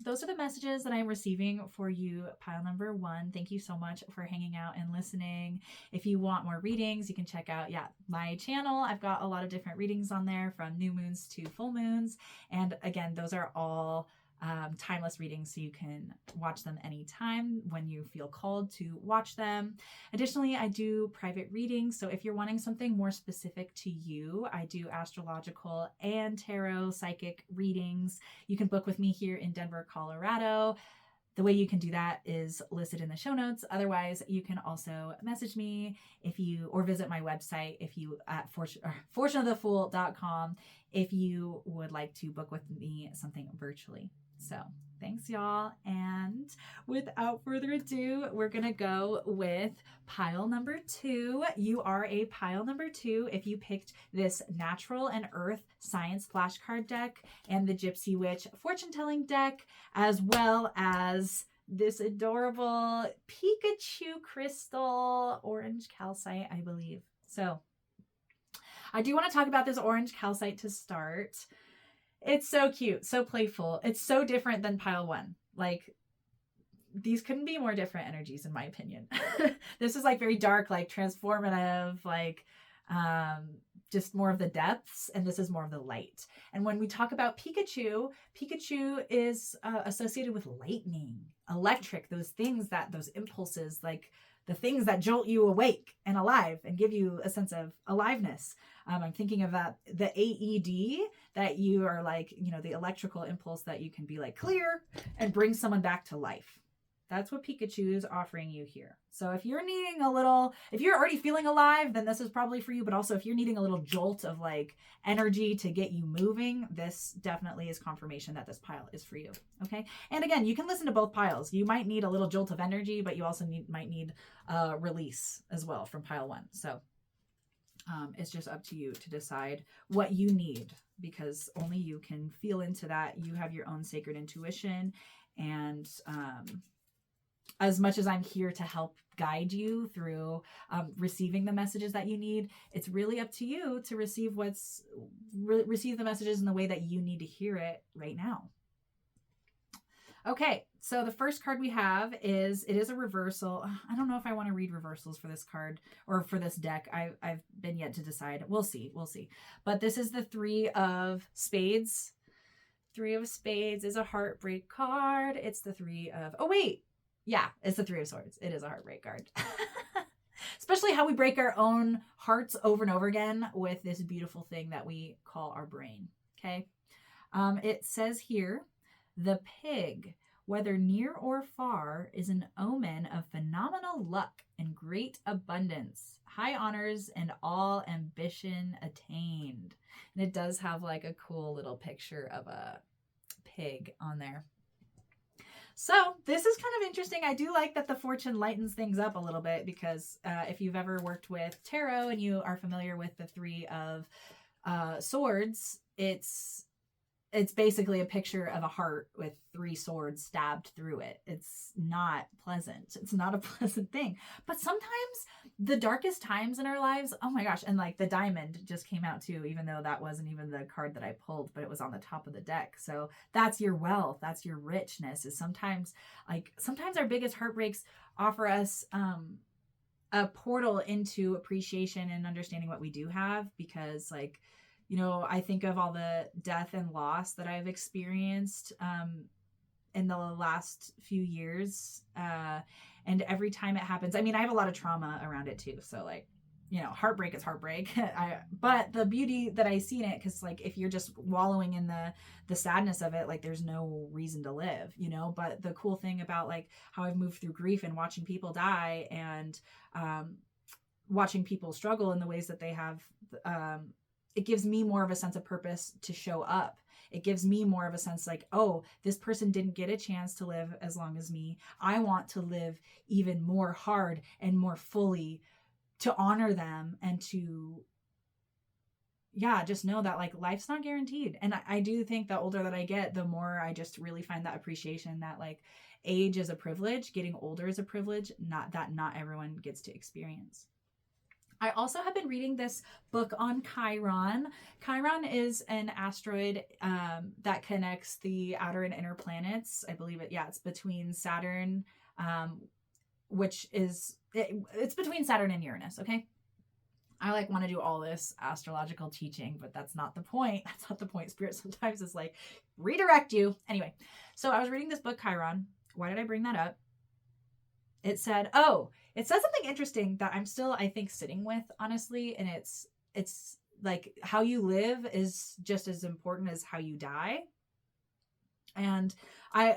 Those are the messages that I'm receiving for you, pile number 1. Thank you so much for hanging out and listening. If you want more readings, you can check out, my channel. I've got a lot of different readings on there, from new moons to full moons. And again, those are all timeless readings, so you can watch them anytime when you feel called to watch them. Additionally, I do private readings, so if you're wanting something more specific to you, I do astrological and tarot psychic readings. You can book with me here in Denver, Colorado. The way you can do that is listed in the show notes. Otherwise, you can also message me or visit my website at fortuneofthefool.com if you would like to book with me something virtually. So thanks, y'all. And without further ado, we're going to go with pile number 2. You are a pile number 2 if you picked this natural and earth science flashcard deck and the Gypsy Witch fortune telling deck, as well as this adorable Pikachu crystal orange calcite, I believe. So I do want to talk about this orange calcite to start. It's so cute, so playful. It's so different than pile 1. Like, these couldn't be more different energies, in my opinion. This is like very dark, like transformative, like just more of the depths, and this is more of the light. And when we talk about Pikachu is associated with lightning, electric, those impulses, like the things that jolt you awake and alive and give you a sense of aliveness. I'm thinking of the AED that you are like, the electrical impulse that you can be like clear and bring someone back to life. That's what Pikachu is offering you here. So if you're already feeling alive, then this is probably for you. But also if you're needing a little jolt of like energy to get you moving, this definitely is confirmation that this pile is for you. Okay. And again, you can listen to both piles. You might need a little jolt of energy, but you also might need release as well from pile 1. So it's just up to you to decide what you need, because only you can feel into that. You have your own sacred intuition, and as much as I'm here to help guide you through receiving the messages that you need, it's really up to you to receive the messages in the way that you need to hear it right now. Okay, so the first card we have is a reversal. I don't know if I want to read reversals for this card or for this deck. I've been yet to decide. We'll see. But this is the 3 of Spades. 3 of Spades is a heartbreak card. It's the 3 of... Oh, wait. Yeah, it's the 3 of Swords. It is a heartbreak card. Especially how we break our own hearts over and over again with this beautiful thing that we call our brain. Okay. It says here, the pig, whether near or far, is an omen of phenomenal luck and great abundance, high honors, and all ambition attained. And it does have like a cool little picture of a pig on there. So this is kind of interesting. I do like that the fortune lightens things up a little bit, because if you've ever worked with tarot and you are familiar with the 3 of swords, it's basically a picture of a heart with 3 swords stabbed through it. It's not pleasant. It's not a pleasant thing. But sometimes the darkest times in our lives, oh my gosh, and like the diamond just came out too, even though that wasn't even the card that I pulled, but it was on the top of the deck. So that's your wealth. That's your richness. Is sometimes our biggest heartbreaks offer us a portal into appreciation and understanding what we do have, because like, I think of all the death and loss that I've experienced in the last few years. And every time it happens, I mean, I have a lot of trauma around it too. So like, heartbreak is heartbreak. But the beauty that I see in it, because like if you're just wallowing in the sadness of it, like there's no reason to live, but the cool thing about like how I've moved through grief and watching people die and watching people struggle in the ways that they have, it gives me more of a sense of purpose to show up. It gives me more of a sense like, oh, this person didn't get a chance to live as long as me. I want to live even more hard and more fully to honor them and to, just know that like life's not guaranteed. And I do think the older that I get, the more I just really find that appreciation that like age is a privilege, getting older is a privilege, not everyone gets to experience. I also have been reading this book on Chiron. Chiron is an asteroid that connects the outer and inner planets. I believe it's between Saturn, which is, it's between Saturn and Uranus, okay? I like want to do all this astrological teaching, but that's not the point. That's not the point. Spirit sometimes is like, redirect you. Anyway, so I was reading this book, Chiron. Why did I bring that up? It said something interesting that I'm still, I think, sitting with, honestly. And it's like how you live is just as important as how you die. And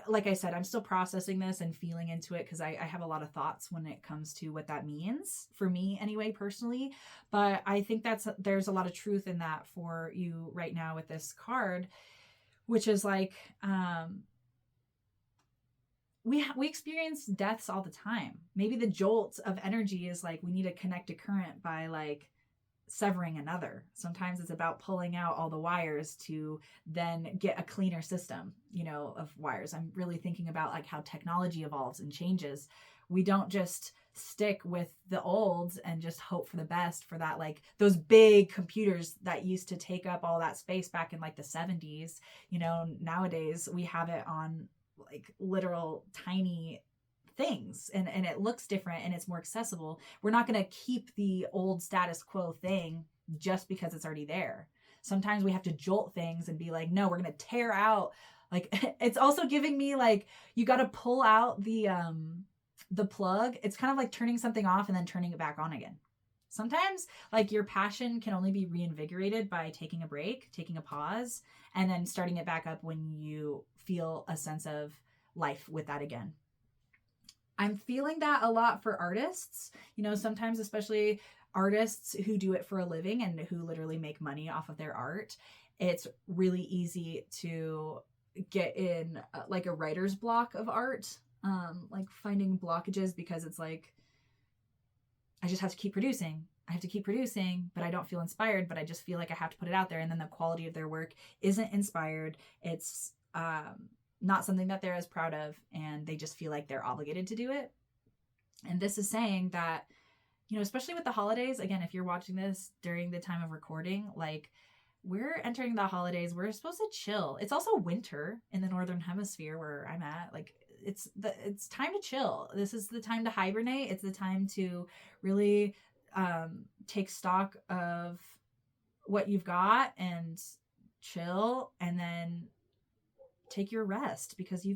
like I said, I'm still processing this and feeling into it because I have a lot of thoughts when it comes to what that means for me anyway, personally. But I think there's a lot of truth in that for you right now with this card, which is like, we experience deaths all the time. Maybe the jolt of energy is like we need to connect a current by like severing another. Sometimes it's about pulling out all the wires to then get a cleaner system, of wires. I'm really thinking about like how technology evolves and changes. We don't just stick with the old and just hope for the best for that, like those big computers that used to take up all that space back in like the 70s. Nowadays we have it on like literal tiny things and it looks different and it's more accessible. We're not going to keep the old status quo thing just because it's already there. Sometimes we have to jolt things and be like, no, we're going to tear out. Like it's also giving me like, you got to pull out the plug. It's kind of like turning something off and then turning it back on again. Sometimes like your passion can only be reinvigorated by taking a break, taking a pause, and then starting it back up when you feel a sense of life with that again. I'm feeling that a lot for artists, sometimes especially artists who do it for a living and who literally make money off of their art. It's really easy to get in like a writer's block of art, like finding blockages because it's like, I just have to keep producing. I have to keep producing, but I don't feel inspired, but I just feel like I have to put it out there. And then the quality of their work isn't inspired. It's not something that they're as proud of, and they just feel like they're obligated to do it. And this is saying that, especially with the holidays, again, if you're watching this during the time of recording, like we're entering the holidays, we're supposed to chill. It's also winter in the Northern Hemisphere where I'm at. Like it's time to chill. This is the time to hibernate. It's the time to really take stock of what you've got and chill, and then take your rest, because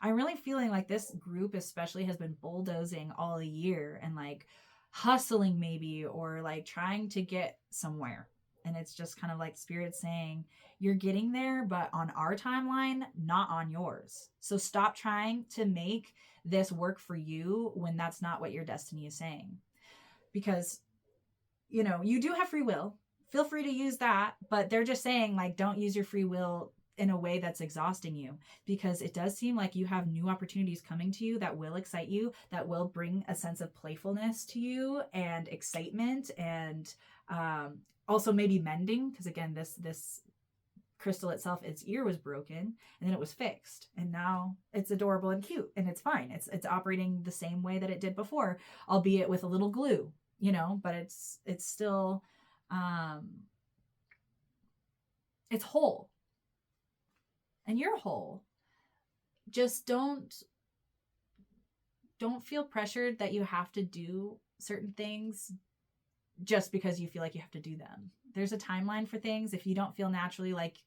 I'm really feeling like this group especially has been bulldozing all year and like hustling maybe, or like trying to get somewhere. And it's just kind of like Spirit saying, you're getting there, but on our timeline, not on yours. So stop trying to make this work for you when that's not what your destiny is saying. Because, you do have free will. Feel free to use that, but they're just saying like, don't use your free will in a way that's exhausting you, because it does seem like you have new opportunities coming to you that will excite you, that will bring a sense of playfulness to you and excitement, and also maybe mending, because again, this crystal itself, its ear was broken and then it was fixed, and now it's adorable and cute and it's fine. It's operating the same way that it did before, albeit with a little glue, but it's still it's whole. And you're whole. Just don't feel pressured that you have to do certain things just because you feel like you have to do them. There's a timeline for things. If you don't feel naturally like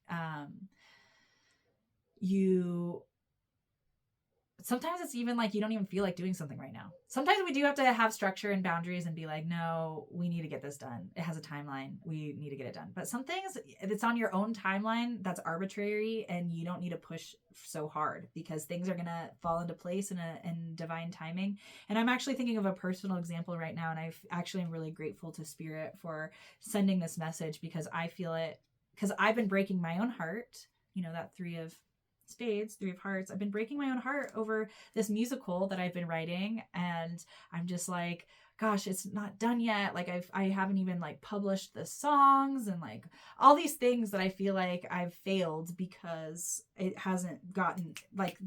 sometimes it's even like you don't even feel like doing something right now. Sometimes we do have to have structure and boundaries and be like, no, we need to get this done. It has a timeline. We need to get it done. But some things, it's on your own timeline that's arbitrary, and you don't need to push so hard because things are going to fall into place in divine timing. And I'm actually thinking of a personal example right now, and I actually am really grateful to Spirit for sending this message, because I feel it, because I've been breaking my own heart. That 3 of Spades, 3 of Hearts. I've been breaking my own heart over this musical that I've been writing, and I'm just like, gosh, it's not done yet. Like I haven't even like published the songs, and like all these things that I feel like I've failed because it hasn't gotten like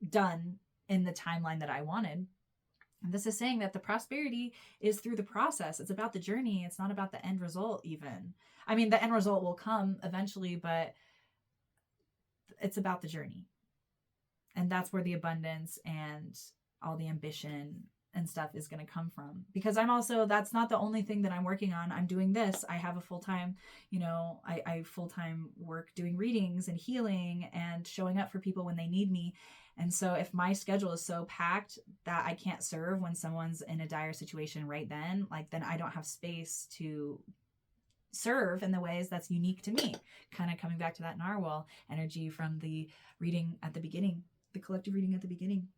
done in the timeline that I wanted. And this is saying that the prosperity is through the process. It's about the journey. It's not about the end result even. I mean, the end result will come eventually, but it's about the journey. And that's where the abundance and all the ambition and stuff is going to come from. Because that's not the only thing that I'm working on. I'm doing this. I have a full-time, I full-time work doing readings and healing and showing up for people when they need me. And so if my schedule is so packed that I can't serve when someone's in a dire situation right then, then I don't have space to serve in the ways that's unique to me. Kind of coming back to that narwhal energy from the reading at the beginning, the collective reading at the beginning.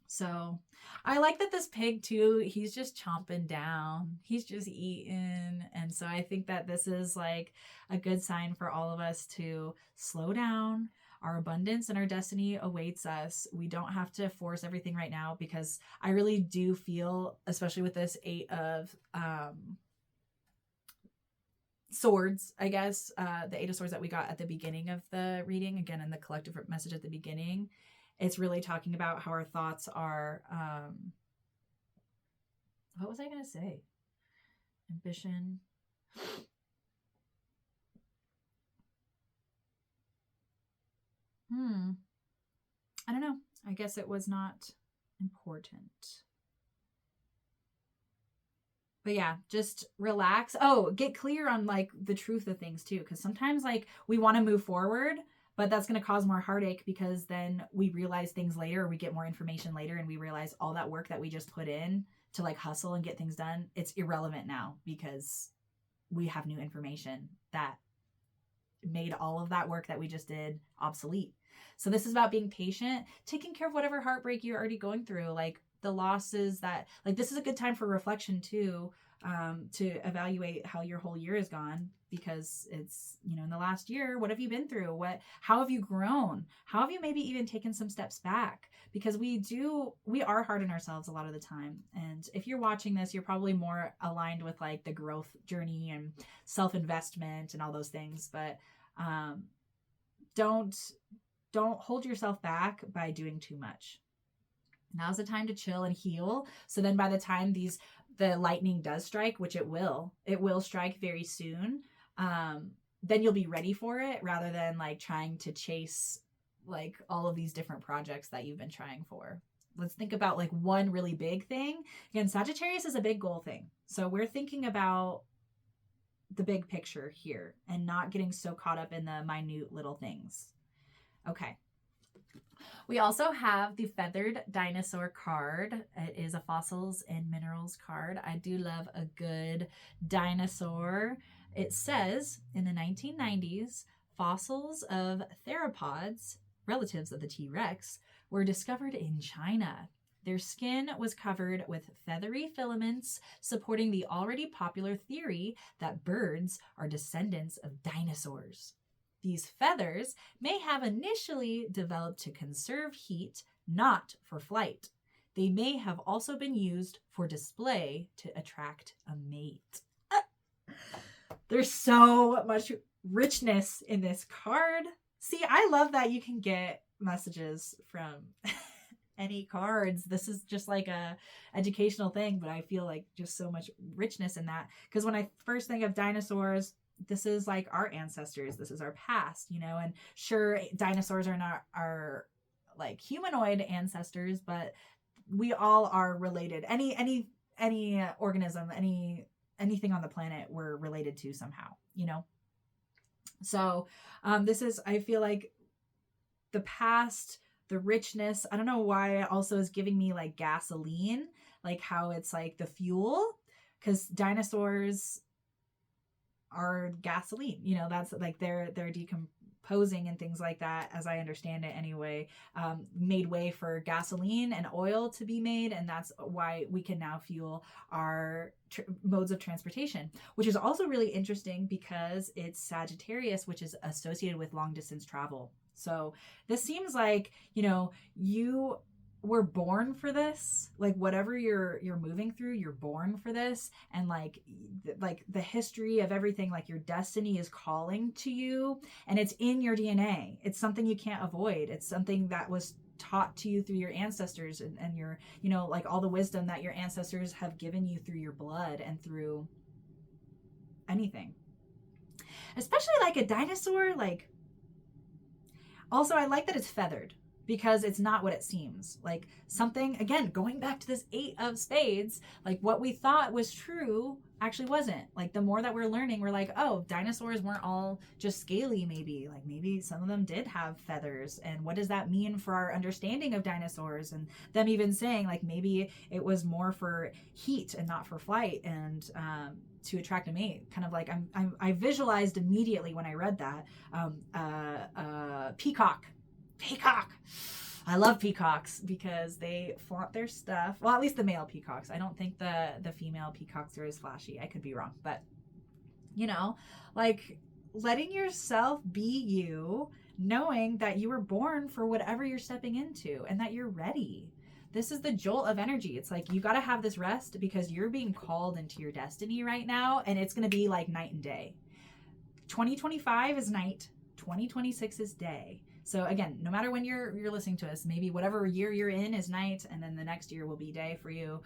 So I like that this pig too, he's just chomping down. He's just eating. And so I think that this is like a good sign for all of us to slow down. Our abundance and our destiny awaits us. We don't have to force everything right now, because I really do feel, especially with this 8 of Swords, I guess, the 8 of Swords that we got at the beginning of the reading, again in the collective message at the beginning, it's really talking about how our thoughts are, what was I going to say? Ambition. I don't know. I guess it was not important. But yeah, just relax. Oh, get clear on like the truth of things too. Because sometimes like we want to move forward, but that's going to cause more heartache, because then we realize things later, or we get more information later, and we realize all that work that we just put in to like hustle and get things done, it's irrelevant now because we have new information that made all of that work that we just did obsolete. So this is about being patient, taking care of whatever heartbreak you're already going through, like the losses that, like, this is a good time for reflection too, to evaluate how your whole year has gone, because it's, in the last year, what have you been through? How have you grown? How have you maybe even taken some steps back? Because we are hard on ourselves a lot of the time. And if you're watching this, you're probably more aligned with like the growth journey and self-investment and all those things. But don't hold yourself back by doing too much. Now's the time to chill and heal. So then by the time the lightning does strike, which it will strike very soon, then you'll be ready for it, rather than like trying to chase like all of these different projects that you've been trying for. Let's think about like one really big thing. Again, Sagittarius is a big goal thing. So we're thinking about the big picture here and not getting so caught up in the minute little things. Okay. We also have the Feathered Dinosaur card. It is a fossils and minerals card. I do love a good dinosaur. It says, in the 1990s, fossils of theropods, relatives of the T-Rex, were discovered in China. Their skin was covered with feathery filaments, supporting the already popular theory that birds are descendants of dinosaurs. These feathers may have initially developed to conserve heat, not for flight. They may have also been used for display to attract a mate. There's so much richness in this card. See, I love that you can get messages from any cards. This is just like a educational thing, but I feel like just so much richness in that. Because when I first think of dinosaurs, this is like our ancestors. This is our past, and sure, dinosaurs are not our like humanoid ancestors, but we all are related. Any organism, anything on the planet, we're related to somehow, So this is, I feel like the past, the richness. I don't know why it also is giving me like gasoline, like how it's like the fuel, because dinosaurs are gasoline, you know, that's like they're decomposing and things like that, as I understand it anyway, made way for gasoline and oil to be made, and that's why we can now fuel our modes of transportation, which is also really interesting because it's Sagittarius, which is associated with long distance travel. So this seems like, you know, you were born for this, like whatever you're moving through, you're born for this, and like the history of everything, like your destiny is calling to you, and it's in your DNA. It's something you can't avoid. It's something that was taught to you through your ancestors, and your, you know, like all the wisdom that your ancestors have given you through your blood and through anything, especially like a dinosaur. Like, also I like that it's feathered, because it's not what it seems. Like something, again, going back to this 8 of spades, like what we thought was true actually wasn't. Like the more that we're learning, we're like, oh, dinosaurs weren't all just scaly, maybe. Like maybe some of them did have feathers. And what does that mean for our understanding of dinosaurs? And them even saying like maybe it was more for heat and not for flight, and to attract a mate. Kind of like I visualized immediately when I read that peacock. I love peacocks because they flaunt their stuff. Well, at least the male peacocks. I don't think the female peacocks are as flashy. I could be wrong. But, you know, like letting yourself be you, knowing that you were born for whatever you're stepping into and that you're ready. This is the jolt of energy. It's like you got to have this rest because you're being called into your destiny right now, and it's going to be like night and day. 2025 is night. 2026 is day. So again, no matter when you're listening to us, maybe whatever year you're in is night, and then the next year will be day for you,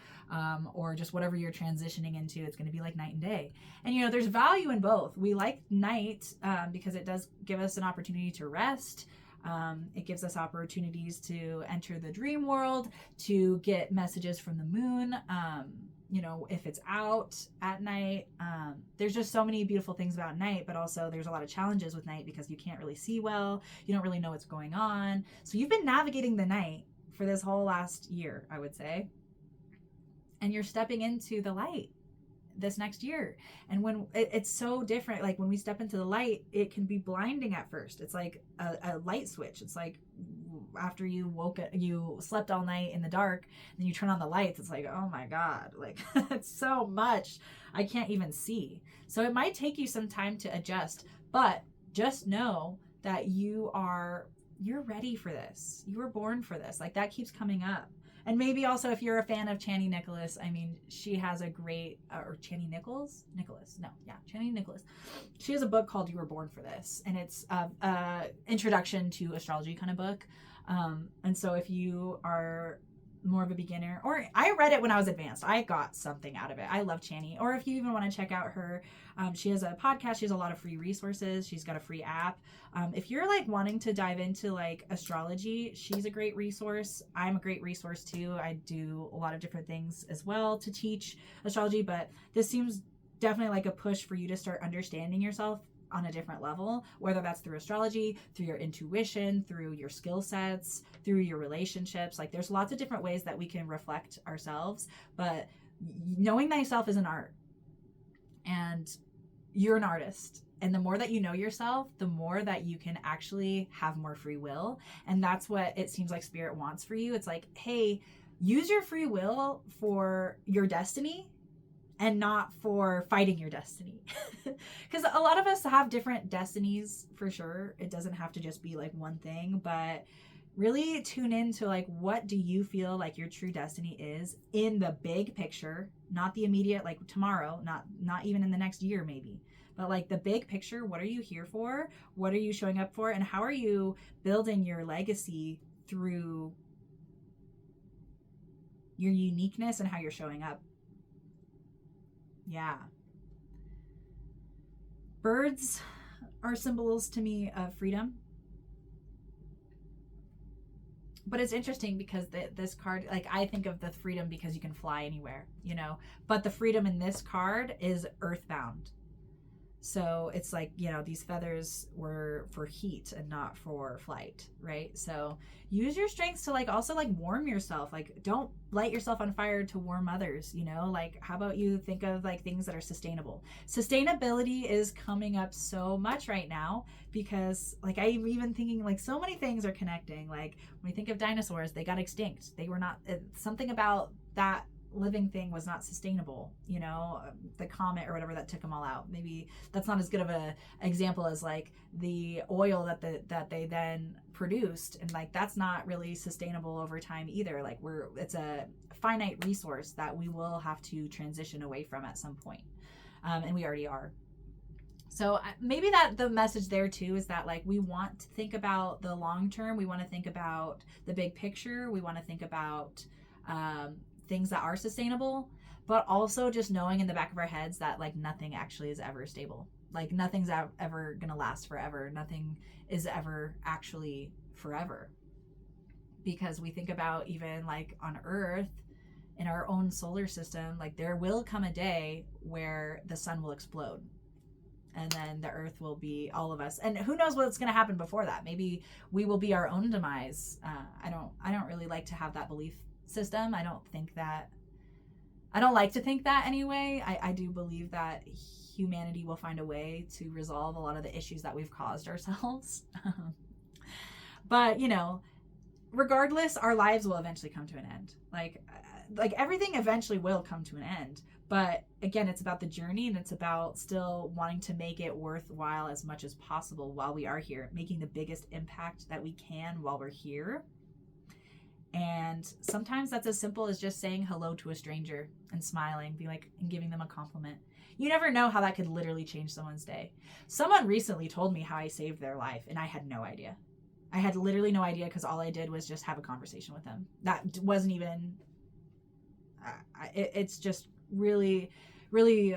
or just whatever you're transitioning into, it's going to be like night and day. And you know, there's value in both. We like night because it does give us an opportunity to rest. It gives us opportunities to enter the dream world, to get messages from the moon. You know, if it's out at night, there's just so many beautiful things about night, but also there's a lot of challenges with night because you can't really see well. You don't really know what's going on. So you've been navigating the night for this whole last year, I would say. And you're stepping into the light this next year. And when it's so different, like when we step into the light, it can be blinding at first. It's like a light switch. It's like after you slept all night in the dark, and then you turn on the lights, it's like, oh my God, like it's so much I can't even see. So it might take you some time to adjust, but just know that you're ready for this. You were born for this. Like that keeps coming up. And maybe also if you're a fan of Chani Nicholas, I mean, she has a great, or Chani Nicholas? Chani Nicholas. She has a book called You Were Born for This. And it's a introduction to astrology kind of book. And so if you are more of a beginner, or I read it when I was advanced, I got something out of it. I love Chani. Or if you even want to check out her, she has a podcast. She has a lot of free resources. She's got a free app. If you're like wanting to dive into like astrology, she's a great resource. I'm a great resource too. I do a lot of different things as well to teach astrology, but this seems definitely like a push for you to start understanding yourself on a different level, whether that's through astrology, through your intuition, through your skill sets, through your relationships. Like there's lots of different ways that we can reflect ourselves, but knowing thyself is an art, and you're an artist. And the more that you know yourself, the more that you can actually have more free will. And that's what it seems like Spirit wants for you. It's like, hey, use your free will for your destiny and not for fighting your destiny. Because a lot of us have different destinies for sure. It doesn't have to just be like one thing, but really tune into like, what do you feel like your true destiny is in the big picture, not the immediate, like tomorrow, not even in the next year maybe, but like the big picture. What are you here for? What are you showing up for? And how are you building your legacy through your uniqueness and how you're showing up? Yeah. Birds are symbols to me of freedom. But it's interesting because this card, like I think of the freedom because you can fly anywhere, you know, but the freedom in this card is earthbound. So it's like, you know, these feathers were for heat and not for flight, right? So use your strengths to like also like warm yourself. Like don't light yourself on fire to warm others, you know? Like how about you think of like things that are sustainable? Sustainability is coming up so much right now because like I'm even thinking like so many things are connecting. Like when we think of dinosaurs, they got extinct. They were not, something about that living thing was not sustainable, you know, the comet or whatever that took them all out. Maybe that's not as good of a example as like the oil that they then produced, and like that's not really sustainable over time either. Like it's a finite resource that we will have to transition away from at some point, and we already are. So maybe that the message there too is that like we want to think about the long term, we want to think about the big picture, we want to think about things that are sustainable, but also just knowing in the back of our heads that like nothing actually is ever stable. Like nothing's ever gonna last forever. Nothing is ever actually forever. Because we think about even like on Earth, in our own solar system, like there will come a day where the sun will explode. And then the Earth will be all of us. And who knows what's going to happen before that? Maybe we will be our own demise. I don't really like to have that belief system. I don't like to think that anyway. I do believe that humanity will find a way to resolve a lot of the issues that we've caused ourselves. But, you know, regardless, our lives will eventually come to an end. Like everything eventually will come to an end. But again, it's about the journey, and it's about still wanting to make it worthwhile as much as possible while we are here, making the biggest impact that we can while we're here. And sometimes that's as simple as just saying hello to a stranger and smiling, and giving them a compliment. You never know how that could literally change someone's day. Someone recently told me how I saved their life, and I had no idea. I had literally no idea because all I did was just have a conversation with them. That wasn't even, it's just really, really,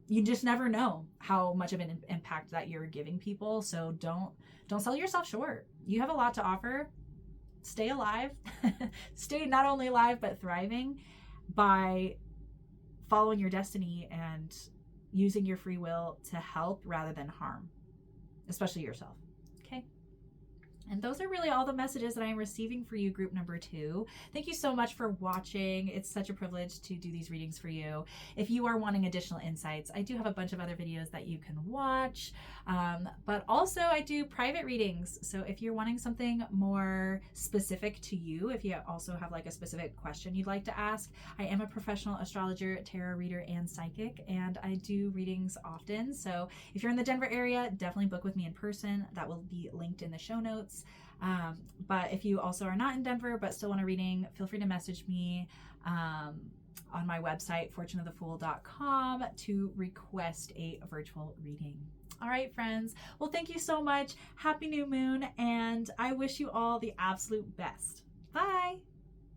you just never know how much of an impact that you're giving people. So don't sell yourself short. You have a lot to offer. Stay alive. Stay not only alive, but thriving by following your destiny and using your free will to help rather than harm, especially yourself. Okay. And those are really all the messages that I'm receiving for you, group number 2. Thank you so much for watching. It's such a privilege to do these readings for you. If you are wanting additional insights, I do have a bunch of other videos that you can watch. But also I do private readings. So if you're wanting something more specific to you, if you also have like a specific question you'd like to ask, I am a professional astrologer, tarot reader, and psychic, and I do readings often. So if you're in the Denver area, definitely book with me in person. That will be linked in the show notes. But if you also are not in Denver but still want a reading, feel free to message me on my website, fortuneofthefool.com, to request a virtual reading. All right, friends. Well, thank you so much. Happy new moon, and I wish you all the absolute best. Bye.